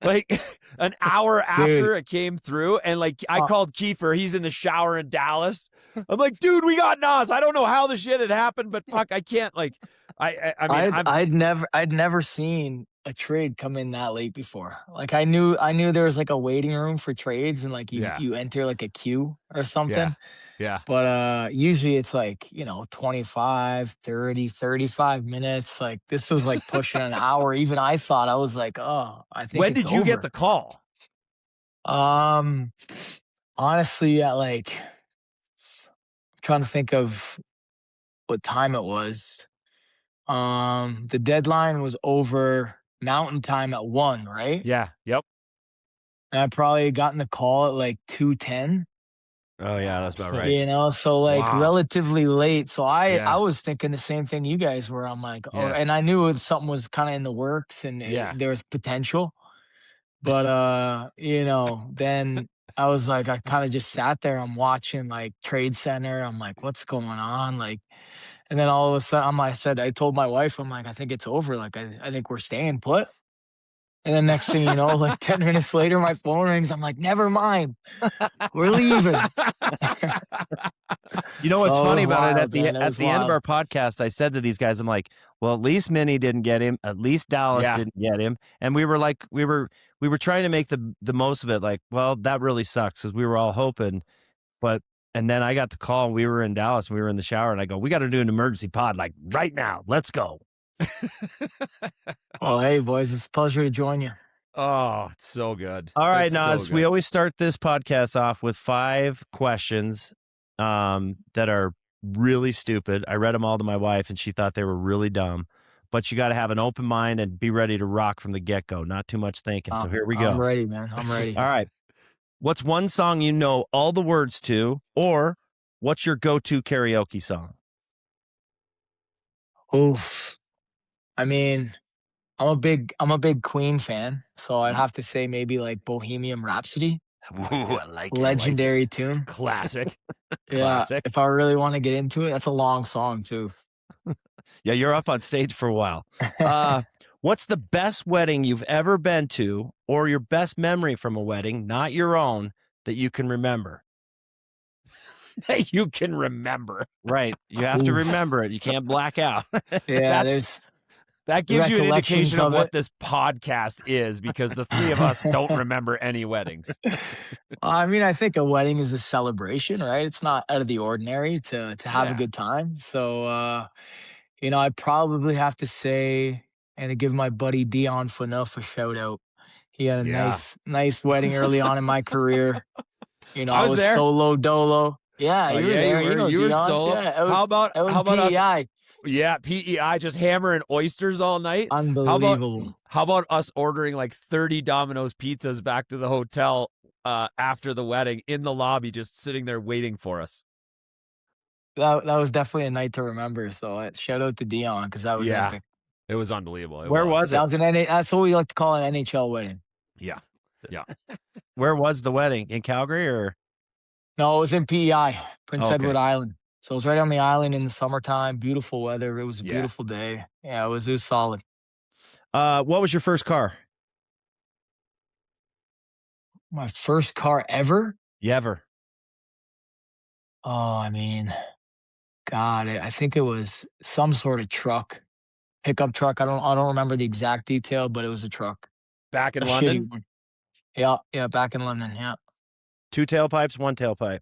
[SPEAKER 4] An hour after it came through, and I called Kiefer. He's in the shower in Dallas. I'm like, dude, we got Nas. I don't know how the shit had happened, but fuck, I can't.
[SPEAKER 2] I'd never seen a trade come in that late before. I knew there was a waiting room for trades, and you enter a queue or something.
[SPEAKER 4] Yeah.
[SPEAKER 2] But usually it's 25, 30, 35 minutes. This was pushing an hour. Even I thought, I was like, I think
[SPEAKER 4] when did you get the call?
[SPEAKER 2] Honestly, at I'm trying to think of what time it was. The deadline was over Mountain Time at 1, right?
[SPEAKER 4] Yeah. Yep.
[SPEAKER 2] And I probably gotten the call at 2:10.
[SPEAKER 1] Oh yeah, that's about right.
[SPEAKER 2] So
[SPEAKER 4] Wow.
[SPEAKER 2] relatively late. So I was thinking the same thing you guys were. I'm like, and I knew something was kind of in the works and there was potential. But then I was like, I kind of just sat there. I'm watching Trade Center. I'm like, what's going on? And then all of a sudden, I told my wife, I'm like, I think it's over. I think we're staying put. And then next thing you know, 10 minutes later, my phone rings. I'm like, never mind. We're leaving.
[SPEAKER 1] You know what's funny about it? At the end of our podcast, I said to these guys, I'm like, well, at least Minnie didn't get him. At least Dallas didn't get him. And we were trying to make the most of it. Well, that really sucks because we were all hoping. And then I got the call and we were in Dallas and we were in the shower and I go, we got to do an emergency pod right now. Let's go.
[SPEAKER 2] Well, hey, boys, it's a pleasure to join you.
[SPEAKER 4] Oh, it's so good.
[SPEAKER 1] All right, Nas, we always start this podcast off with 5 questions that are really stupid. I read them all to my wife, and she thought they were really dumb. But you got to have an open mind and be ready to rock from the get-go. Not too much thinking. So here we go.
[SPEAKER 2] I'm ready, man. I'm ready.
[SPEAKER 1] All right. What's one song you know all the words to, or what's your go-to karaoke song?
[SPEAKER 2] Oof. I mean, I'm a big Queen fan, so I'd have to say maybe Bohemian Rhapsody.
[SPEAKER 1] Ooh, I like it.
[SPEAKER 2] Legendary tune.
[SPEAKER 4] Classic.
[SPEAKER 2] Classic. If I really want to get into it, that's a long song too.
[SPEAKER 1] Yeah, you're up on stage for a while. What's the best wedding you've ever been to, or your best memory from a wedding, not your own, that you can remember?
[SPEAKER 4] That you can remember.
[SPEAKER 1] Right. You have to remember it. You can't black out.
[SPEAKER 2] Yeah,
[SPEAKER 4] that gives you an indication of what this podcast is, because the 3 of us don't remember any weddings.
[SPEAKER 2] I mean, I think a wedding is a celebration, right? It's not out of the ordinary to have a good time. So, I'd probably have to say, and to give my buddy Dion Phaneuf a shout out. He had a nice wedding early on in my career. You know, I was there. Solo dolo. Yeah, you were there.
[SPEAKER 4] You were solo.
[SPEAKER 2] Yeah,
[SPEAKER 4] how about
[SPEAKER 2] PEI.
[SPEAKER 4] us? Yeah, PEI, just hammering oysters all night.
[SPEAKER 2] Unbelievable.
[SPEAKER 4] How about us ordering like 30 Domino's pizzas back to the hotel after the wedding in the lobby, just sitting there waiting for us?
[SPEAKER 2] That was definitely a night to remember. So shout out to Dion because that was epic.
[SPEAKER 4] It was unbelievable.
[SPEAKER 1] Where was it?
[SPEAKER 2] That was that's what we like to call an NHL wedding.
[SPEAKER 4] Yeah.
[SPEAKER 1] Where was the wedding? In Calgary or?
[SPEAKER 2] No, it was in PEI, Prince Edward Island. So it was right on the island in the summertime. Beautiful weather. It was a beautiful day. Yeah, it was solid.
[SPEAKER 1] What was your first car?
[SPEAKER 2] My first car ever?
[SPEAKER 1] Ever.
[SPEAKER 2] Oh, I mean, God, I think it was some sort of truck, pickup truck. I don't remember the exact detail, but it was a truck.
[SPEAKER 4] Back in London?
[SPEAKER 2] Yeah, back in London, yeah.
[SPEAKER 1] 2 tailpipes, 1 tailpipe.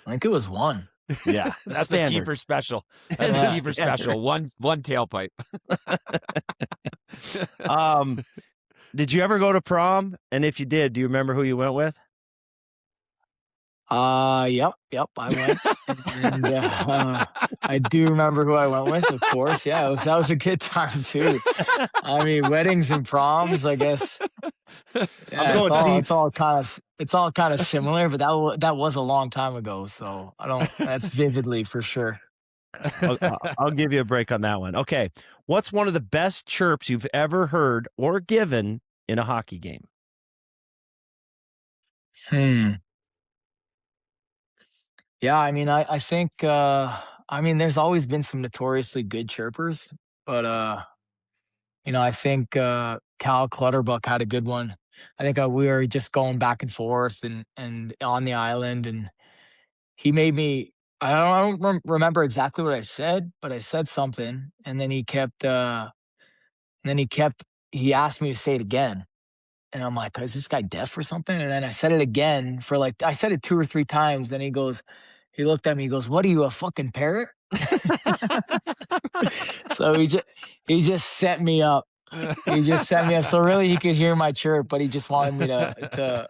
[SPEAKER 2] I think it was 1.
[SPEAKER 1] Yeah,
[SPEAKER 4] that's the keeper special. That's the keeper special. One tailpipe.
[SPEAKER 1] Did you ever go to prom? And if you did, do you remember who you went with?
[SPEAKER 2] Yep, I went. And, I do remember who I went with, of course. Yeah, that was a good time too. I mean, weddings and proms, I guess. Yeah, it's all kind of similar, but that was a long time ago, so that's vividly for sure.
[SPEAKER 1] I'll give you a break on that one. Okay. What's one of the best chirps you've ever heard or given in a hockey game?
[SPEAKER 2] Yeah, I mean, I think, there's always been some notoriously good chirpers, but, I think Cal Clutterbuck had a good one. I think we were just going back and forth and on the island, and he made me, I don't remember exactly what I said, but I said something, and then he asked me to say it again. And I'm like, is this guy deaf or something? And then I said it again I said it 2 or 3 times. Then he looked at me, he goes, what are you, a fucking parrot? So he just set me up. He just set me up. So really he could hear my chirp, but he just wanted me to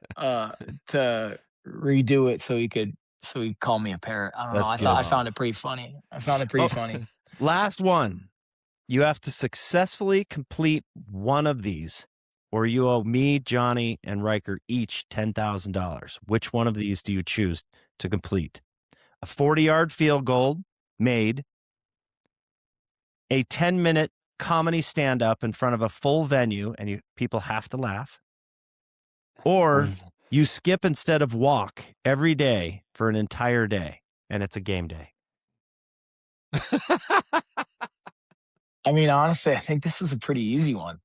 [SPEAKER 2] redo it so he'd call me a parrot. I don't know. I found it pretty funny.
[SPEAKER 1] Last one. You have to successfully complete one of these, or you owe me, Johnny, and Riker each $10,000. Which one of these do you choose to complete? A 40-yard field goal made, a 10-minute comedy stand-up in front of a full venue, and people have to laugh, or you skip instead of walk every day for an entire day, and it's a game day.
[SPEAKER 2] I mean, honestly, I think this is a pretty easy one.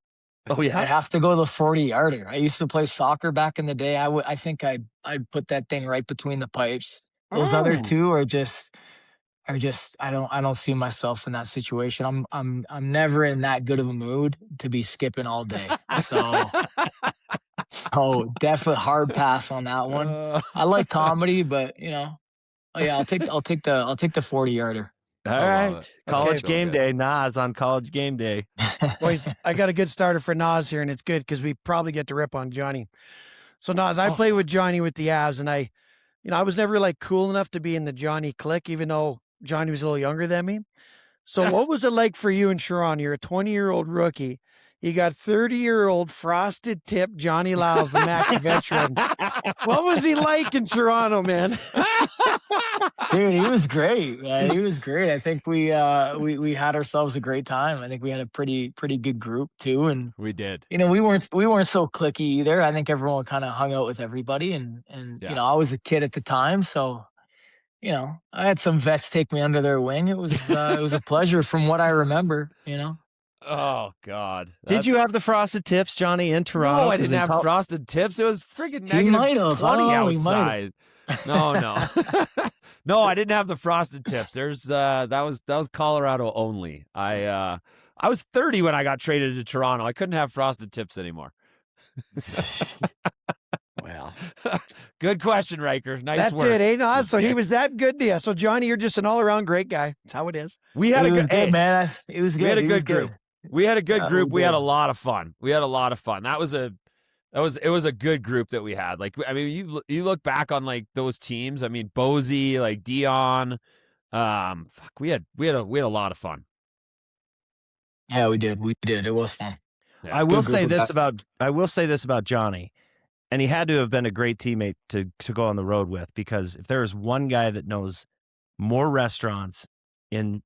[SPEAKER 1] Oh, yeah?
[SPEAKER 2] I'd have to go the 40-yarder. I used to play soccer back in the day. I think I'd put that thing right between the pipes. Those other two are just I don't see myself in that situation. I'm never in that good of a mood to be skipping all day. So definitely hard pass on that one. I like comedy, but I'll take the 40-yarder.
[SPEAKER 1] All right. College game day. Nas on college game day.
[SPEAKER 5] Boys, I got a good starter for Nas here, and it's good because we probably get to rip on Johnny. So Nas, I played with Johnny with the Avs, and I was never like cool enough to be in the Johnny clique, even though Johnny was a little younger than me. So what was it like for you in Toronto? You're a 20-year-old rookie. You got 30-year-old frosted tip Johnny Liles, the Mac veteran. What was he like in Toronto, man?
[SPEAKER 2] Dude, he was great. He was great. I think we had ourselves a great time. I think we had a pretty good group too, and
[SPEAKER 4] we did.
[SPEAKER 2] We weren't so cliquey either. I think everyone kind of hung out with everybody, and I was a kid at the time, so I had some vets take me under their wing. It was a pleasure from what I remember.
[SPEAKER 4] Oh God!
[SPEAKER 1] Did you have the frosted tips, Johnny, in Toronto?
[SPEAKER 4] No, I didn't have frosted tips. It was friggin' negative 20 outside. No, no, I didn't have the frosted tips. There's that was Colorado only. I was 30 when I got traded to Toronto. I couldn't have frosted tips anymore.
[SPEAKER 1] Well,
[SPEAKER 4] good question, Riker. Nice work.
[SPEAKER 5] That's it, Nas? So he was that good to you. So Johnny, you're just an all-around great guy. That's how it is.
[SPEAKER 2] We had a good man. It was good.
[SPEAKER 4] We had a good group. We had a good group. We had a lot of fun. That was a It was a good group that we had. Like, I mean, you look back on like those teams. I mean, Bozy, like Dion. We had a lot of fun.
[SPEAKER 2] Yeah, we did. It was fun.
[SPEAKER 1] Yeah. I will say this about Johnny, and he had to have been a great teammate to go on the road with, because if there is one guy that knows more restaurants in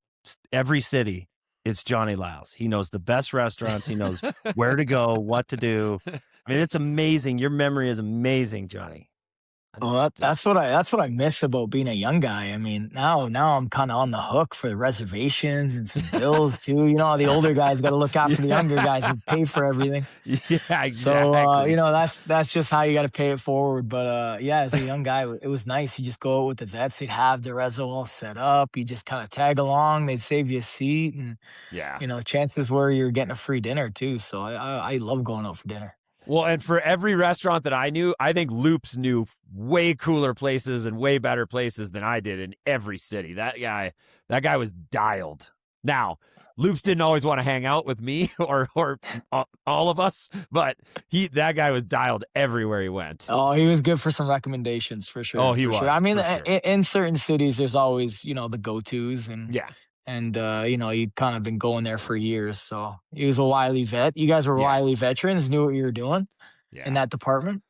[SPEAKER 1] every city, it's Johnny Liles. He knows the best restaurants. He knows where to go, what to do. I mean, it's amazing. Your memory is amazing, Johnny.
[SPEAKER 2] Well, that's what I miss about being a young guy. I mean, now I'm kind of on the hook for the reservations and some bills too. You know, the older guys got to look after the younger guys and pay for everything.
[SPEAKER 1] Yeah, exactly.
[SPEAKER 2] So you know, that's just how you got to pay it forward. But yeah, as a young guy, it was nice. You just go out with the vets. They'd have the reso all set up. You just kind of tag along. They'd save you a seat, and you know, chances were you're getting a free dinner too. So I love going out for dinner.
[SPEAKER 4] Well, and for every restaurant that I knew, I think Loops knew way cooler places and way better places than I did in every city. That guy was dialed. Now, Loops didn't always want to hang out with me or all of us, but that guy was dialed everywhere he went.
[SPEAKER 2] Oh, he was good for some recommendations for sure.
[SPEAKER 4] Oh, he was.
[SPEAKER 2] Sure. I mean,
[SPEAKER 4] sure.
[SPEAKER 2] in certain cities, there's always, you know, the go-tos, and you know, you'd kind of been going there for years. So he was a wily vet. You guys were wily veterans, knew what you were doing in that department.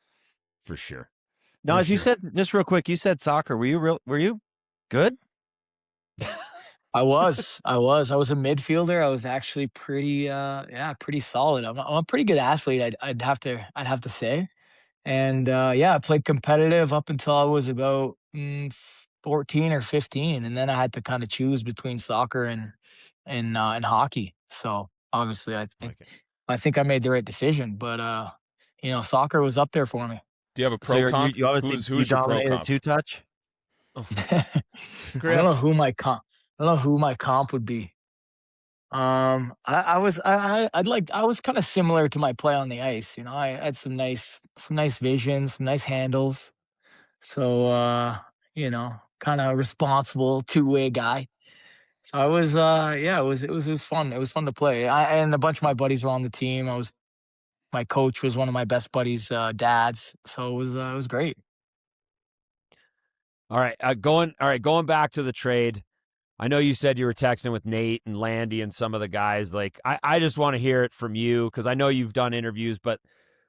[SPEAKER 4] For sure.
[SPEAKER 1] Now, as you said, just real quick, you said soccer. Were you good?
[SPEAKER 2] I was a midfielder. I was actually pretty solid. I'm a pretty good athlete. I'd have to say. And I played competitive up until I was about 14 or 15, and then I had to kind of choose between soccer and hockey. So obviously, I think I made the right decision. But you know, soccer was up there for me.
[SPEAKER 6] Do you have a pro comp?
[SPEAKER 1] You obviously who's your pro comp? Two touch.
[SPEAKER 2] I don't know who my comp would be. I was kind of similar to my play on the ice. You know, I had some nice vision, some nice handles. So you know, kind of responsible two-way guy. So I was it was fun. It was fun to play. And a bunch of my buddies were on the team. My coach was one of my best buddies' dads. So it was great.
[SPEAKER 4] All right, going back to the trade. I know you said you were texting with Nate and Landy and some of the guys. Like, I just want to hear it from you, because I know you've done interviews, but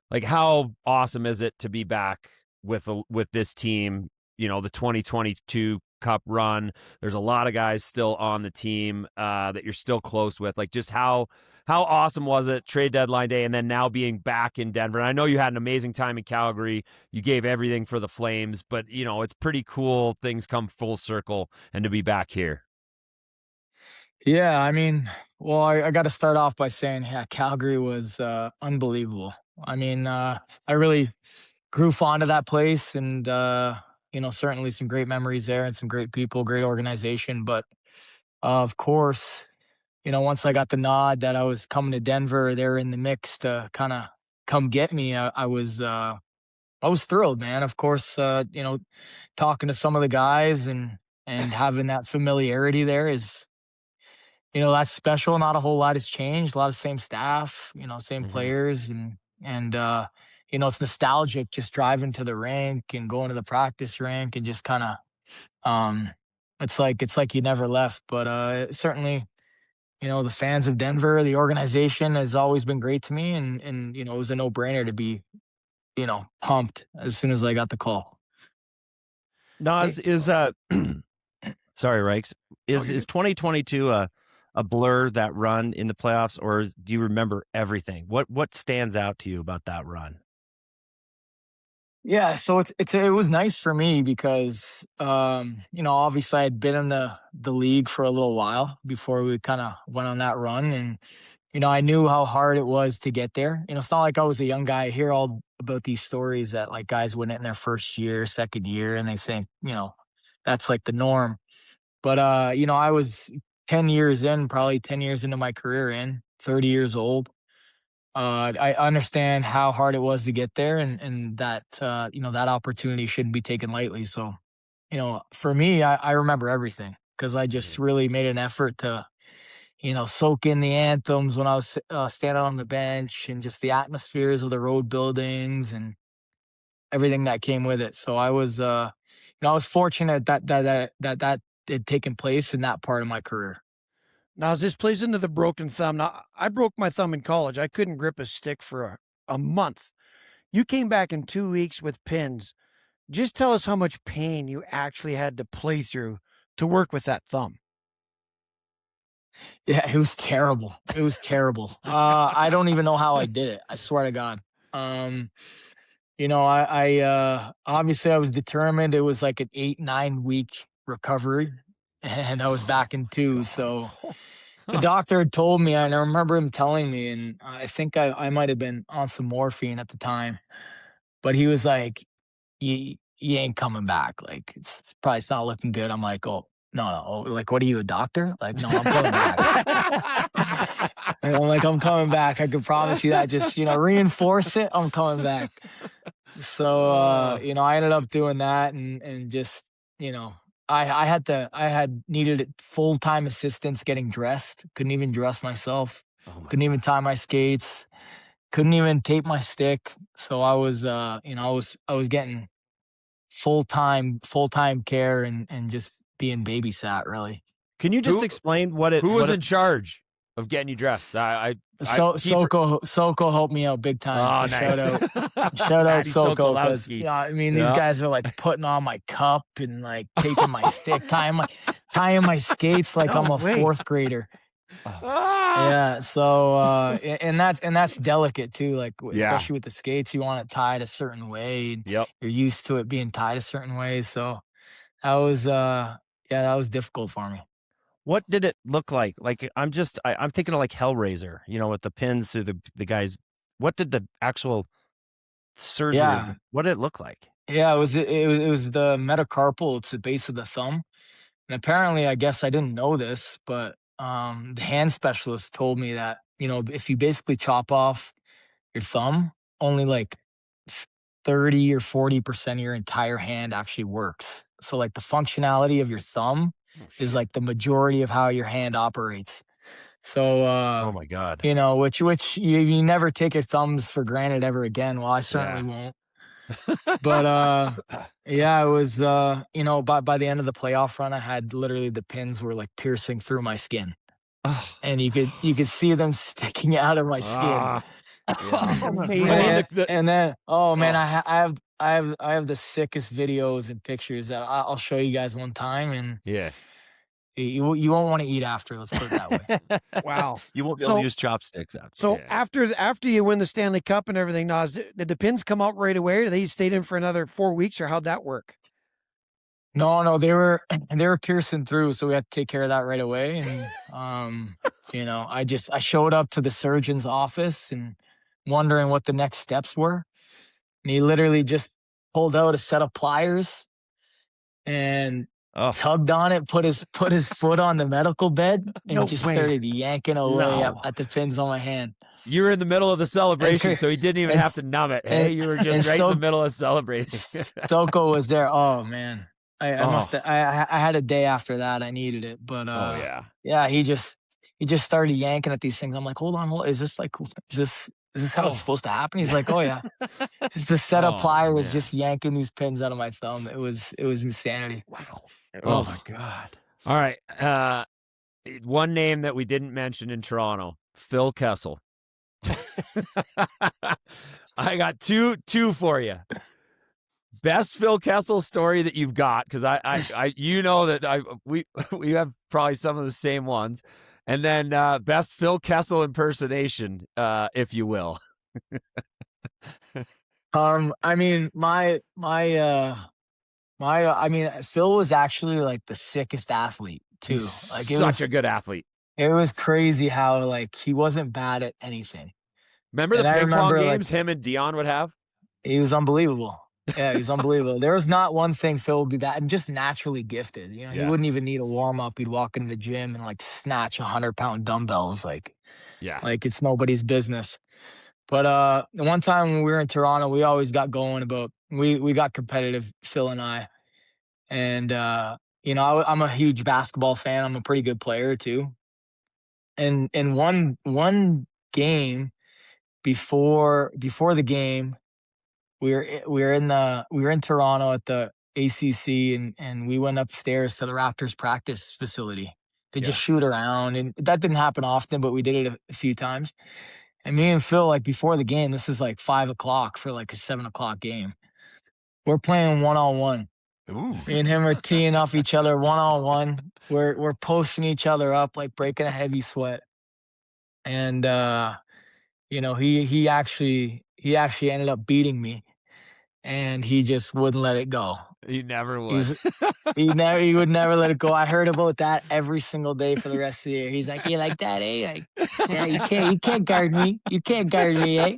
[SPEAKER 4] like, how awesome is it to be back with this team? You know, the 2022 Cup run. There's a lot of guys still on the team that you're still close with. Like, just how awesome was it, trade deadline day, and then now being back in Denver? And I know you had an amazing time in Calgary. You gave everything for the Flames, but you know, it's pretty cool. Things come full circle, and to be back here.
[SPEAKER 2] Yeah, I mean, well, I got to start off by saying, Calgary was unbelievable. I mean, I really grew fond of that place, and you know, certainly some great memories there and some great people, great organization. But of course, you know, once I got the nod that I was coming to Denver, they're in the mix to kind of come get me. I was thrilled, man. Of course, you know, talking to some of the guys and having that familiarity there is, you know, that's special. Not a whole lot has changed. A lot of same staff, you know, same players, and you know, it's nostalgic just driving to the rink and going to the practice rink and just kind of, it's like you never left. But certainly, you know, the fans of Denver, the organization has always been great to me, and you know, it was a no-brainer to be, you know, pumped as soon as I got the call.
[SPEAKER 1] Nas, is sorry, Rikes, is 2022 a blur, that run in the playoffs, or do you remember everything? What stands out to you about that run?
[SPEAKER 2] Yeah, so it was nice for me because you know, obviously I had been in the league for a little while before we kind of went on that run, and you know, I knew how hard it was to get there. You know, it's not like I was a young guy. I hear all about these stories that like guys win it in their first year, second year, and they think, you know, that's like the norm. But you know, I was 10 years in, probably 10 years into my career, 30 years old. I understand how hard it was to get there, and that you know, that opportunity shouldn't be taken lightly. So, you know, for me, I remember everything because I just really made an effort to, soak in the anthems when I was standing on the bench, and just the atmospheres of the road buildings and everything that came with it. So I was, I was fortunate that had taken place in that part of my career.
[SPEAKER 5] Now, as this plays into the broken thumb, now I broke my thumb in college. I couldn't grip a stick for a month. You came back in 2 weeks with pins. Just tell us how much pain you actually had to play through to work with that thumb.
[SPEAKER 2] Yeah, it was terrible. It was terrible. I don't even know how I did it. I swear to God. I obviously I was determined. It was like an 8-9 week recovery, and I was back in 2. So the doctor had told me, and I remember him telling me, and I think I might have been on some morphine at the time, but he was like, you ain't coming back. Like, it's probably not looking good. I'm like, oh, no. Like, what are you, a doctor? Like, no, I'm coming back. And I'm like, I'm coming back. I can promise you that. Just, reinforce it. I'm coming back. So, I ended up doing that, and just, I had needed full-time assistance getting dressed. Couldn't even dress myself. Couldn't even tie my skates. Couldn't even tape my stick. So I was, I was getting full-time care and just being babysat, really.
[SPEAKER 1] Can you just explain who
[SPEAKER 4] was in charge of getting you dressed?
[SPEAKER 2] Soko helped me out big time.
[SPEAKER 4] Oh,
[SPEAKER 2] so
[SPEAKER 4] nice.
[SPEAKER 2] Shout out Soko. These guys are like putting on my cup and like taping my stick, tying my skates like I'm a fourth grader. Yeah, so and that's delicate too. Like especially with the skates, you want it tied a certain way.
[SPEAKER 4] Yep,
[SPEAKER 2] you're used to it being tied a certain way. So that was that was difficult for me.
[SPEAKER 1] What did it look like? Like I'm thinking of like Hellraiser, with the pins through the guys. What did the actual surgery?
[SPEAKER 2] Yeah.
[SPEAKER 1] What did it look like?
[SPEAKER 2] Yeah, it was the metacarpal. It's the base of the thumb, and apparently, I guess I didn't know this, but the hand specialist told me that if you basically chop off your thumb, only like 30 or 40% of your entire hand actually works. So like the functionality of your thumb is like the majority of how your hand operates. So,
[SPEAKER 1] oh my God,
[SPEAKER 2] which you never take your thumbs for granted ever again. Well, I certainly won't. But it was by the end of the playoff run, I had literally the pins were like piercing through my skin, and you could see them sticking out of my skin. And then I have the sickest videos and pictures that I'll show you guys one time, and you won't want to eat after. Let's put it that way.
[SPEAKER 5] Wow,
[SPEAKER 1] you won't be able to use chopsticks after.
[SPEAKER 5] So after you win the Stanley Cup and everything, Nas, did the pins come out right away, or they stayed in for another 4 weeks, or how'd that work?
[SPEAKER 2] No, they were piercing through, so we had to take care of that right away. And I showed up to the surgeon's office and wondering what the next steps were. And he literally just pulled out a set of pliers and tugged on it, put his foot on the medical bed, and started yanking away at the pins on my hand.
[SPEAKER 4] You were in the middle of the celebration, so he didn't even have to numb it. Hey, you were just right in the middle of celebrating.
[SPEAKER 2] Soko was there. Oh man. I had a day after that. I needed it, but he just started yanking at these things. I'm like, hold on, is this how it's supposed to happen? He's like, oh yeah, just a set of pliers, just yanking these pins out of my thumb. It was insanity.
[SPEAKER 1] Wow. Oh my God.
[SPEAKER 4] All right, one name that we didn't mention in Toronto, Phil Kessel. I got two for you. Best Phil Kessel story that you've got, because we have probably some of the same ones, and then best Phil Kessel impersonation, if you will.
[SPEAKER 2] Phil was actually like the sickest athlete too. Like
[SPEAKER 4] such a good athlete.
[SPEAKER 2] It was crazy how like he wasn't bad at anything.
[SPEAKER 4] Remember the ping pong games him and Dion would have?
[SPEAKER 2] He was unbelievable. Yeah, he's unbelievable. There was not one thing Phil would be that, and just naturally gifted. He wouldn't even need a warm up. He'd walk into the gym and like snatch 100-pound dumbbells, like it's nobody's business. But one time when we were in Toronto, we always got going about we got competitive, Phil and I, and I'm a huge basketball fan. I'm a pretty good player too, and one game before the game, we were in Toronto at the ACC, and we went upstairs to the Raptors practice facility to just shoot around, and that didn't happen often, but we did it a few times. And me and Phil, like before the game, this is like 5:00 for like a 7:00 game. We're playing 1-on-1. Me and him are teeing off each other 1-on-1. We're posting each other up, like breaking a heavy sweat. And he actually ended up beating me, and he just wouldn't let it go.
[SPEAKER 4] He never would.
[SPEAKER 2] He would never let it go. I heard about that every single day for the rest of the year. He's like, "You like that, eh? Like, yeah, you can't guard me. You can't guard me, eh?"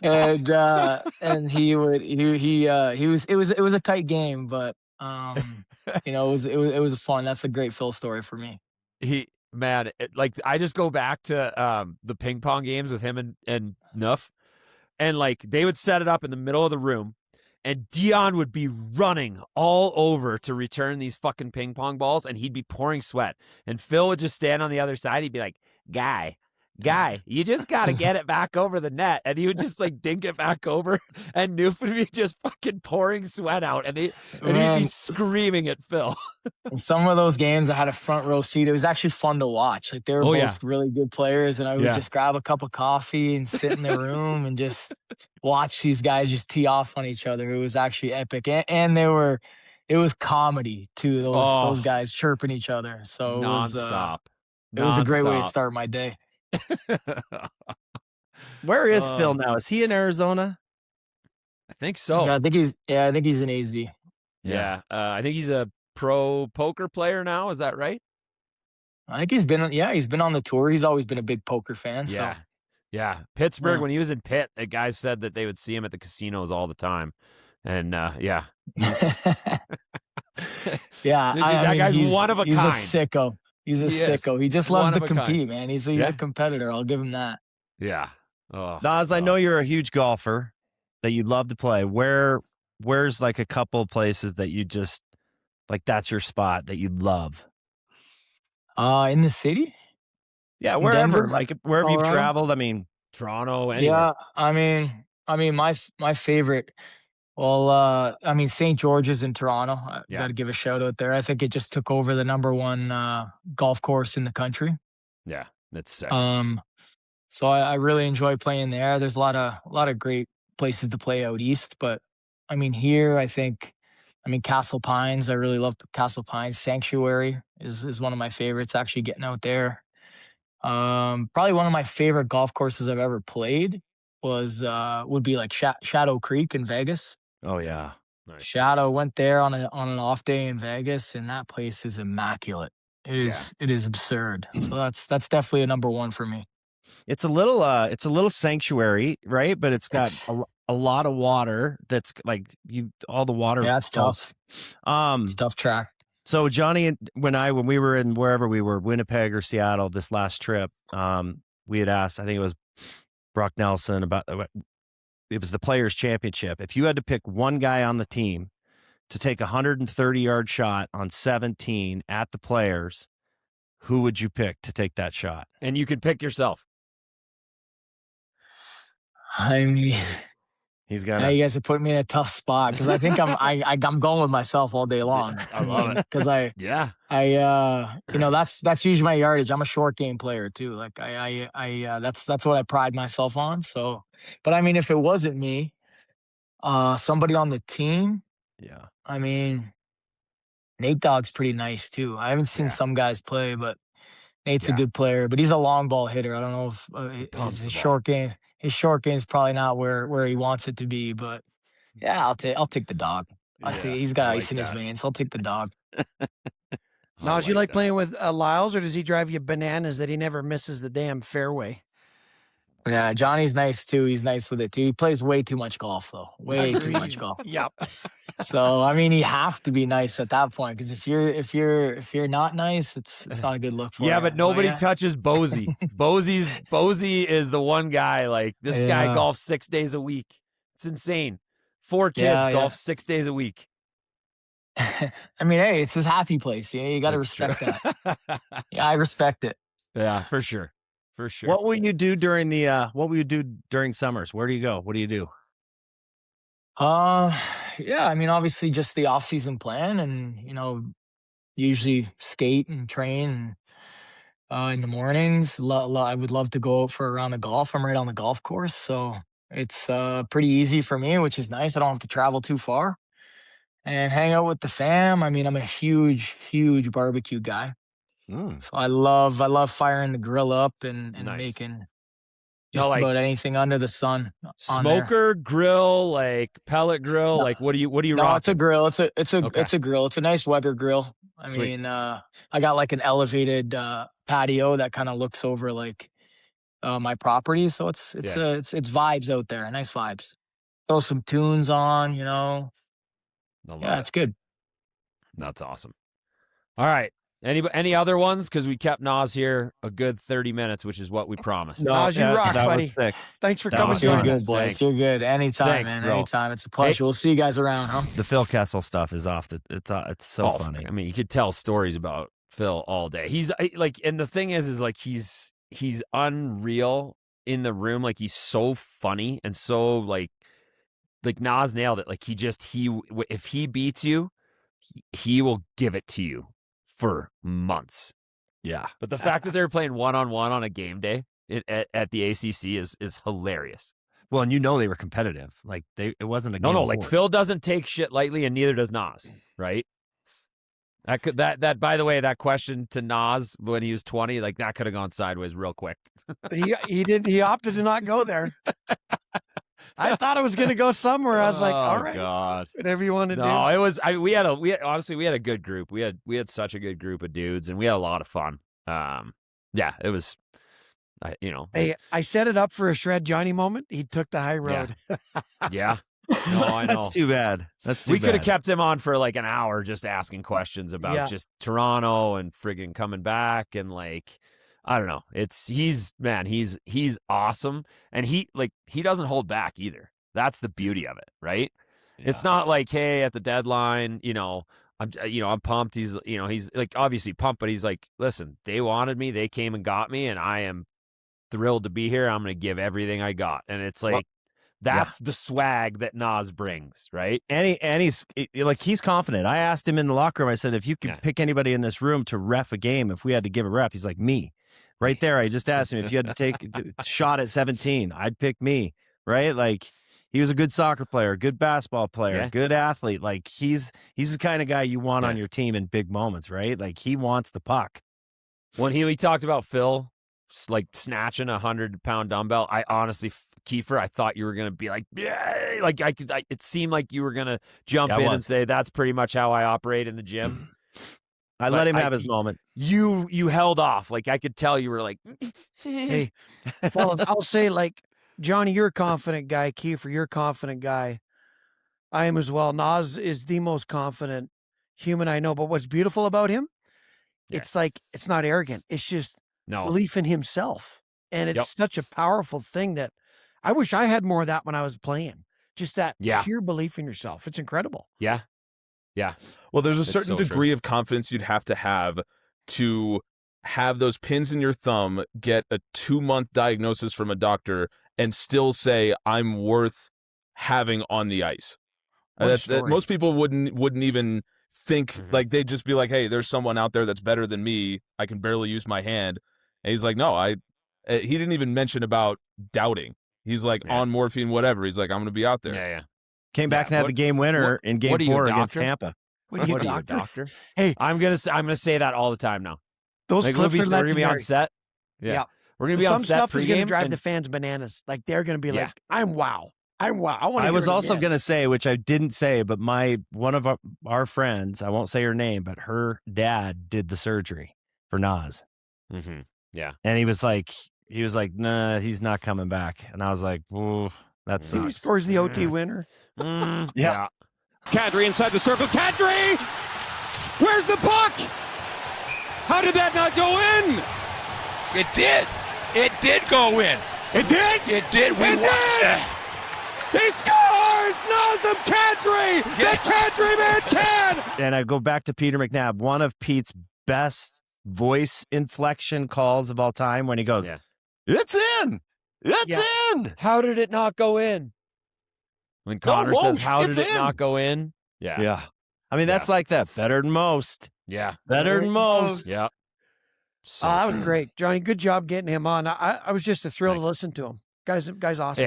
[SPEAKER 2] And he was it was a tight game, but it was fun. That's a great Phil story for me.
[SPEAKER 4] I just go back to the ping pong games with him and Nuff, and like they would set it up in the middle of the room, and Dion would be running all over to return these fucking ping pong balls, and he'd be pouring sweat, and Phil would just stand on the other side. He'd be like, guy, you just got to get it back over the net. And he would just like dink it back over, and Noof would be just fucking pouring sweat out, and he'd be screaming at Phil.
[SPEAKER 2] In some of those games, I had a front row seat. It was actually fun to watch. Like they were both really good players, and I would just grab a cup of coffee and sit in the room and just watch these guys just tee off on each other. It was actually epic, and it was comedy too. Those guys chirping each other. So
[SPEAKER 4] nonstop.
[SPEAKER 2] It was a great way to start my day.
[SPEAKER 1] Where is Phil now? Is he in Arizona?
[SPEAKER 4] I think so.
[SPEAKER 2] Yeah, I think he's in AZ.
[SPEAKER 4] Yeah. I think he's a pro poker player now. Is that right?
[SPEAKER 2] I think he's been on the tour. He's always been a big poker fan.
[SPEAKER 4] Yeah.
[SPEAKER 2] So.
[SPEAKER 4] Yeah. Pittsburgh, when he was in Pitt, the guys said that they would see him at the casinos all the time. And
[SPEAKER 2] yeah.
[SPEAKER 4] That guy's one of a kind.
[SPEAKER 2] He's a sicko. He's a sicko. He just loves to compete, man. He's a competitor. I'll give him that.
[SPEAKER 4] Yeah.
[SPEAKER 1] Nas, I know you're a huge golfer, that you'd love to play. Where's like a couple of places that you just like that's your spot that you'd love?
[SPEAKER 2] In the city?
[SPEAKER 1] Yeah, wherever.
[SPEAKER 2] Denver,
[SPEAKER 1] like wherever
[SPEAKER 2] Colorado?
[SPEAKER 1] You've traveled. I mean,
[SPEAKER 4] Toronto, anywhere.
[SPEAKER 2] Yeah, I mean my favorite. Well, St. George's in Toronto. I got to give a shout out there. I think it just took over the #1 golf course in the country.
[SPEAKER 4] Yeah, that's sick.
[SPEAKER 2] So I really enjoy playing there. There's a lot of great places to play out east, but I mean here, Castle Pines. I really love Castle Pines. Sanctuary is one of my favorites. Actually, getting out there. Probably one of my favorite golf courses I've ever played would be like Shadow Creek in Vegas.
[SPEAKER 1] Oh yeah,
[SPEAKER 4] nice.
[SPEAKER 2] Shadow went there on an off day in Vegas, and that place is immaculate. It is absurd. So that's definitely a #1 for me.
[SPEAKER 1] It's a little sanctuary, right? But it's got a lot of water. That's like all the water.
[SPEAKER 2] Yeah, it's tough. It's tough track.
[SPEAKER 1] So Johnny, when we were in wherever we were, Winnipeg or Seattle, this last trip, we had asked, I think it was Brock Nelson, it was the Players Championship. If you had to pick one guy on the team to take a 130-yard shot on 17 at the Players, who would you pick to take that shot?
[SPEAKER 4] And you could pick yourself.
[SPEAKER 2] I mean,
[SPEAKER 1] he's got.
[SPEAKER 2] You guys are putting me in a tough spot because I think I'm going with myself all day long.
[SPEAKER 4] I love it
[SPEAKER 2] because that's usually my yardage. I'm a short game player too. Like that's what I pride myself on. So, but I mean, if it wasn't me, somebody on the team.
[SPEAKER 1] Yeah.
[SPEAKER 2] I mean, Nate Dogg's pretty nice too. I haven't seen some guys play, but Nate's a good player. But he's a long ball hitter. I don't know if his short game. His short game is probably not where he wants it to be, but I'll take the dog. He's got ice in his veins. I'll take the dog.
[SPEAKER 5] Nas, you like playing with Liles, or does he drive you bananas that he never misses the damn fairway?
[SPEAKER 2] Yeah, Johnny's nice too. He's nice with it too. He plays way too much golf though. Way too much golf.
[SPEAKER 5] Yep.
[SPEAKER 2] So I mean, you have to be nice at that point because if you're not nice, it's not a good look for you.
[SPEAKER 4] Yeah, but nobody touches Bozy. Bozy is the one guy. Like this guy golfs 6 days a week. It's insane. 4 kids golf 6 days a week.
[SPEAKER 2] I mean, hey, it's his happy place. Yeah, you got to respect that. Yeah, I respect it.
[SPEAKER 4] Yeah, for sure. For sure.
[SPEAKER 1] What will you do during summers? Where do you go? What do you do?
[SPEAKER 2] Yeah, I mean, obviously just the off-season plan and, usually skate and train in the mornings. I would love to go out for a round of golf. I'm right on the golf course, so it's pretty easy for me, which is nice. I don't have to travel too far. And hang out with the fam. I mean, I'm a huge, huge barbecue guy. So I love firing the grill up and making just about anything under the sun.
[SPEAKER 4] Smoker, grill, like pellet grill, like what do you
[SPEAKER 2] No,
[SPEAKER 4] rock?
[SPEAKER 2] it's a grill. It's a grill. It's a nice Weber grill. I mean, I got like an elevated patio that kind of looks over like my property, so it's vibes out there, nice vibes. Throw some tunes on, it's good.
[SPEAKER 4] That's awesome. All right. Any other ones? Because we kept Nas here a good 30 minutes, which is what we promised.
[SPEAKER 5] Nas, you rock, buddy. Thanks for coming.
[SPEAKER 2] You're good, boys. You're good. Anytime, man. Bro. Anytime. It's a pleasure. We'll see you guys around, huh?
[SPEAKER 1] The Phil Kessel stuff is off. It's so funny.
[SPEAKER 4] I mean, you could tell stories about Phil all day. He's like, and the thing is like he's unreal in the room. Like he's so funny and so like Nas nailed it. Like if he beats you, he will give it to you for months.
[SPEAKER 1] Yeah.
[SPEAKER 4] But the fact that they're playing one-on-one on a game day at the ACC is hilarious.
[SPEAKER 1] Well, and they were competitive. Like it wasn't a game.
[SPEAKER 4] No, like Phil doesn't take shit lightly and neither does Nas, right? That by the way, that question to Nas when he was 20, like that could have gone sideways real quick.
[SPEAKER 5] He opted to not go there. I thought it was going to go somewhere. I was like, all right,
[SPEAKER 4] God,
[SPEAKER 5] whatever you want to do.
[SPEAKER 4] No, it was. We had a good group. We had such a good group of dudes, and we had a lot of fun. Yeah, it was.
[SPEAKER 5] Hey, I set it up for a Shred Johnny moment. He took the high road.
[SPEAKER 4] Yeah. No, I know.
[SPEAKER 1] That's too bad.
[SPEAKER 4] We could have kept him on for like an hour just asking questions about just Toronto and friggin' coming back and like. I don't know. He's awesome. And he doesn't hold back either. That's the beauty of it, right? Yeah. It's not like, hey, at the deadline, I'm pumped. He's like obviously pumped, but he's like, listen, they wanted me, they came and got me, and I am thrilled to be here. I'm going to give everything I got. And it's like, that's the swag that Nas brings, right?
[SPEAKER 1] And he's confident. I asked him in the locker room, I said, if you could pick anybody in this room to ref a game, if we had to give a ref, he's like, me. Right there, I just asked him if you had to take a shot at 17, I'd pick me, right? Like, he was a good soccer player, good basketball player, good athlete. Like, he's the kind of guy you want on your team in big moments, right? Like, he wants the puck.
[SPEAKER 4] When he talked about Phil, like, snatching a 100-pound dumbbell, I honestly, Kiefer, I thought you were going to be like, yeah, like, it seemed like you were going to jump in and say, that's pretty much how I operate in the gym.
[SPEAKER 1] I let him have his moment.
[SPEAKER 4] You held off. Like, I could tell you were like,
[SPEAKER 5] hey, I'll say, like, Johnny, you're a confident guy. Kiefer, you're a confident guy. I am as well. Nas is the most confident human I know. But what's beautiful about him, it's like, it's not arrogant. It's just belief in himself. And it's such a powerful thing that I wish I had more of that when I was playing. Just that sheer belief in yourself. It's incredible.
[SPEAKER 4] Yeah. Yeah.
[SPEAKER 6] Well, there's a certain degree of confidence you'd have to have those pins in your thumb, get a 2-month diagnosis from a doctor, and still say, I'm worth having on the ice. That most people wouldn't even think, like, they'd just be like, hey, there's someone out there that's better than me. I can barely use my hand. And he's like, no, he didn't even mention about doubting. He's like on morphine, whatever. He's like, I'm going to be out there.
[SPEAKER 4] Yeah.
[SPEAKER 1] Came back and had the game winner in Game 4 against Tampa.
[SPEAKER 4] What are you, a doctor?
[SPEAKER 5] Hey,
[SPEAKER 4] I'm gonna say that all the time now.
[SPEAKER 5] Those clips are
[SPEAKER 4] we're gonna be on set.
[SPEAKER 5] Yeah.
[SPEAKER 4] We're gonna be on set.
[SPEAKER 5] Stuff is gonna drive the fans bananas. Like, they're gonna be like, I'm wow. I
[SPEAKER 1] was also gonna say, which I didn't say, but one of our friends, I won't say her name, but her dad did the surgery for Nas.
[SPEAKER 4] Mm-hmm. Yeah,
[SPEAKER 1] and he was like, nah, he's not coming back. And I was like, oh, that sucks.
[SPEAKER 5] He scores the OT winner.
[SPEAKER 1] Yeah.
[SPEAKER 8] Kadri inside the circle. Kadri! Where's the puck? How did that not go in?
[SPEAKER 9] It did. It did go in.
[SPEAKER 8] It did?
[SPEAKER 9] It did.
[SPEAKER 8] He scored! There's Nazem Cadri! The Cadri man can!
[SPEAKER 1] And I go back to Peter McNabb, one of Pete's best voice inflection calls of all time when he goes, it's in! It's in!
[SPEAKER 4] How did it not go in? When Connor says, how did it not go in? Yeah.
[SPEAKER 1] Yeah. I mean, that's like that. Better than most.
[SPEAKER 4] Yeah.
[SPEAKER 1] Better than most.
[SPEAKER 4] Yeah.
[SPEAKER 5] So that was great. Johnny, good job getting him on. I was just a thrill to listen to him. Guy's awesome.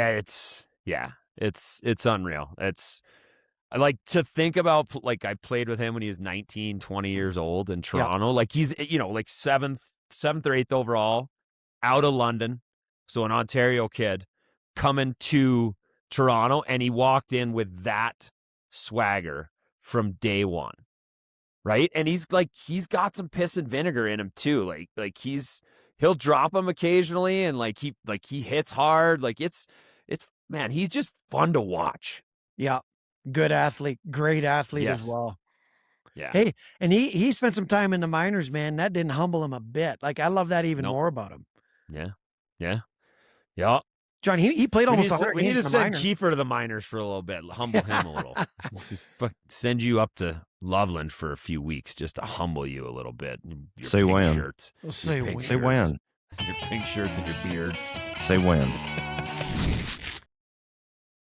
[SPEAKER 4] Yeah, it's unreal. I like to think about, like, I played with him when he was 19, 20 years old in Toronto. Yeah. Like, he's, like seventh or eighth overall out of London. So an Ontario kid coming to Toronto, and he walked in with that swagger from day one. Right. And he's got some piss and vinegar in him too. Like he'll drop him occasionally, and he hits hard. Like it's man, he's just fun to watch.
[SPEAKER 5] Yeah. Good athlete, great athlete as well.
[SPEAKER 4] Yeah.
[SPEAKER 5] Hey, and he spent some time in the minors, man. That didn't humble him a bit. Like, I love that even more about him.
[SPEAKER 4] Yeah. Yeah. Yeah.
[SPEAKER 5] John, he played almost 100
[SPEAKER 4] We need to send Kiefer to the minors for a little bit, humble him a little. Send you up to Loveland for a few weeks just to humble you a little bit.
[SPEAKER 1] Say when.
[SPEAKER 4] Shirts,
[SPEAKER 1] say when.
[SPEAKER 4] Your pink shirts and your beard.
[SPEAKER 1] Say when.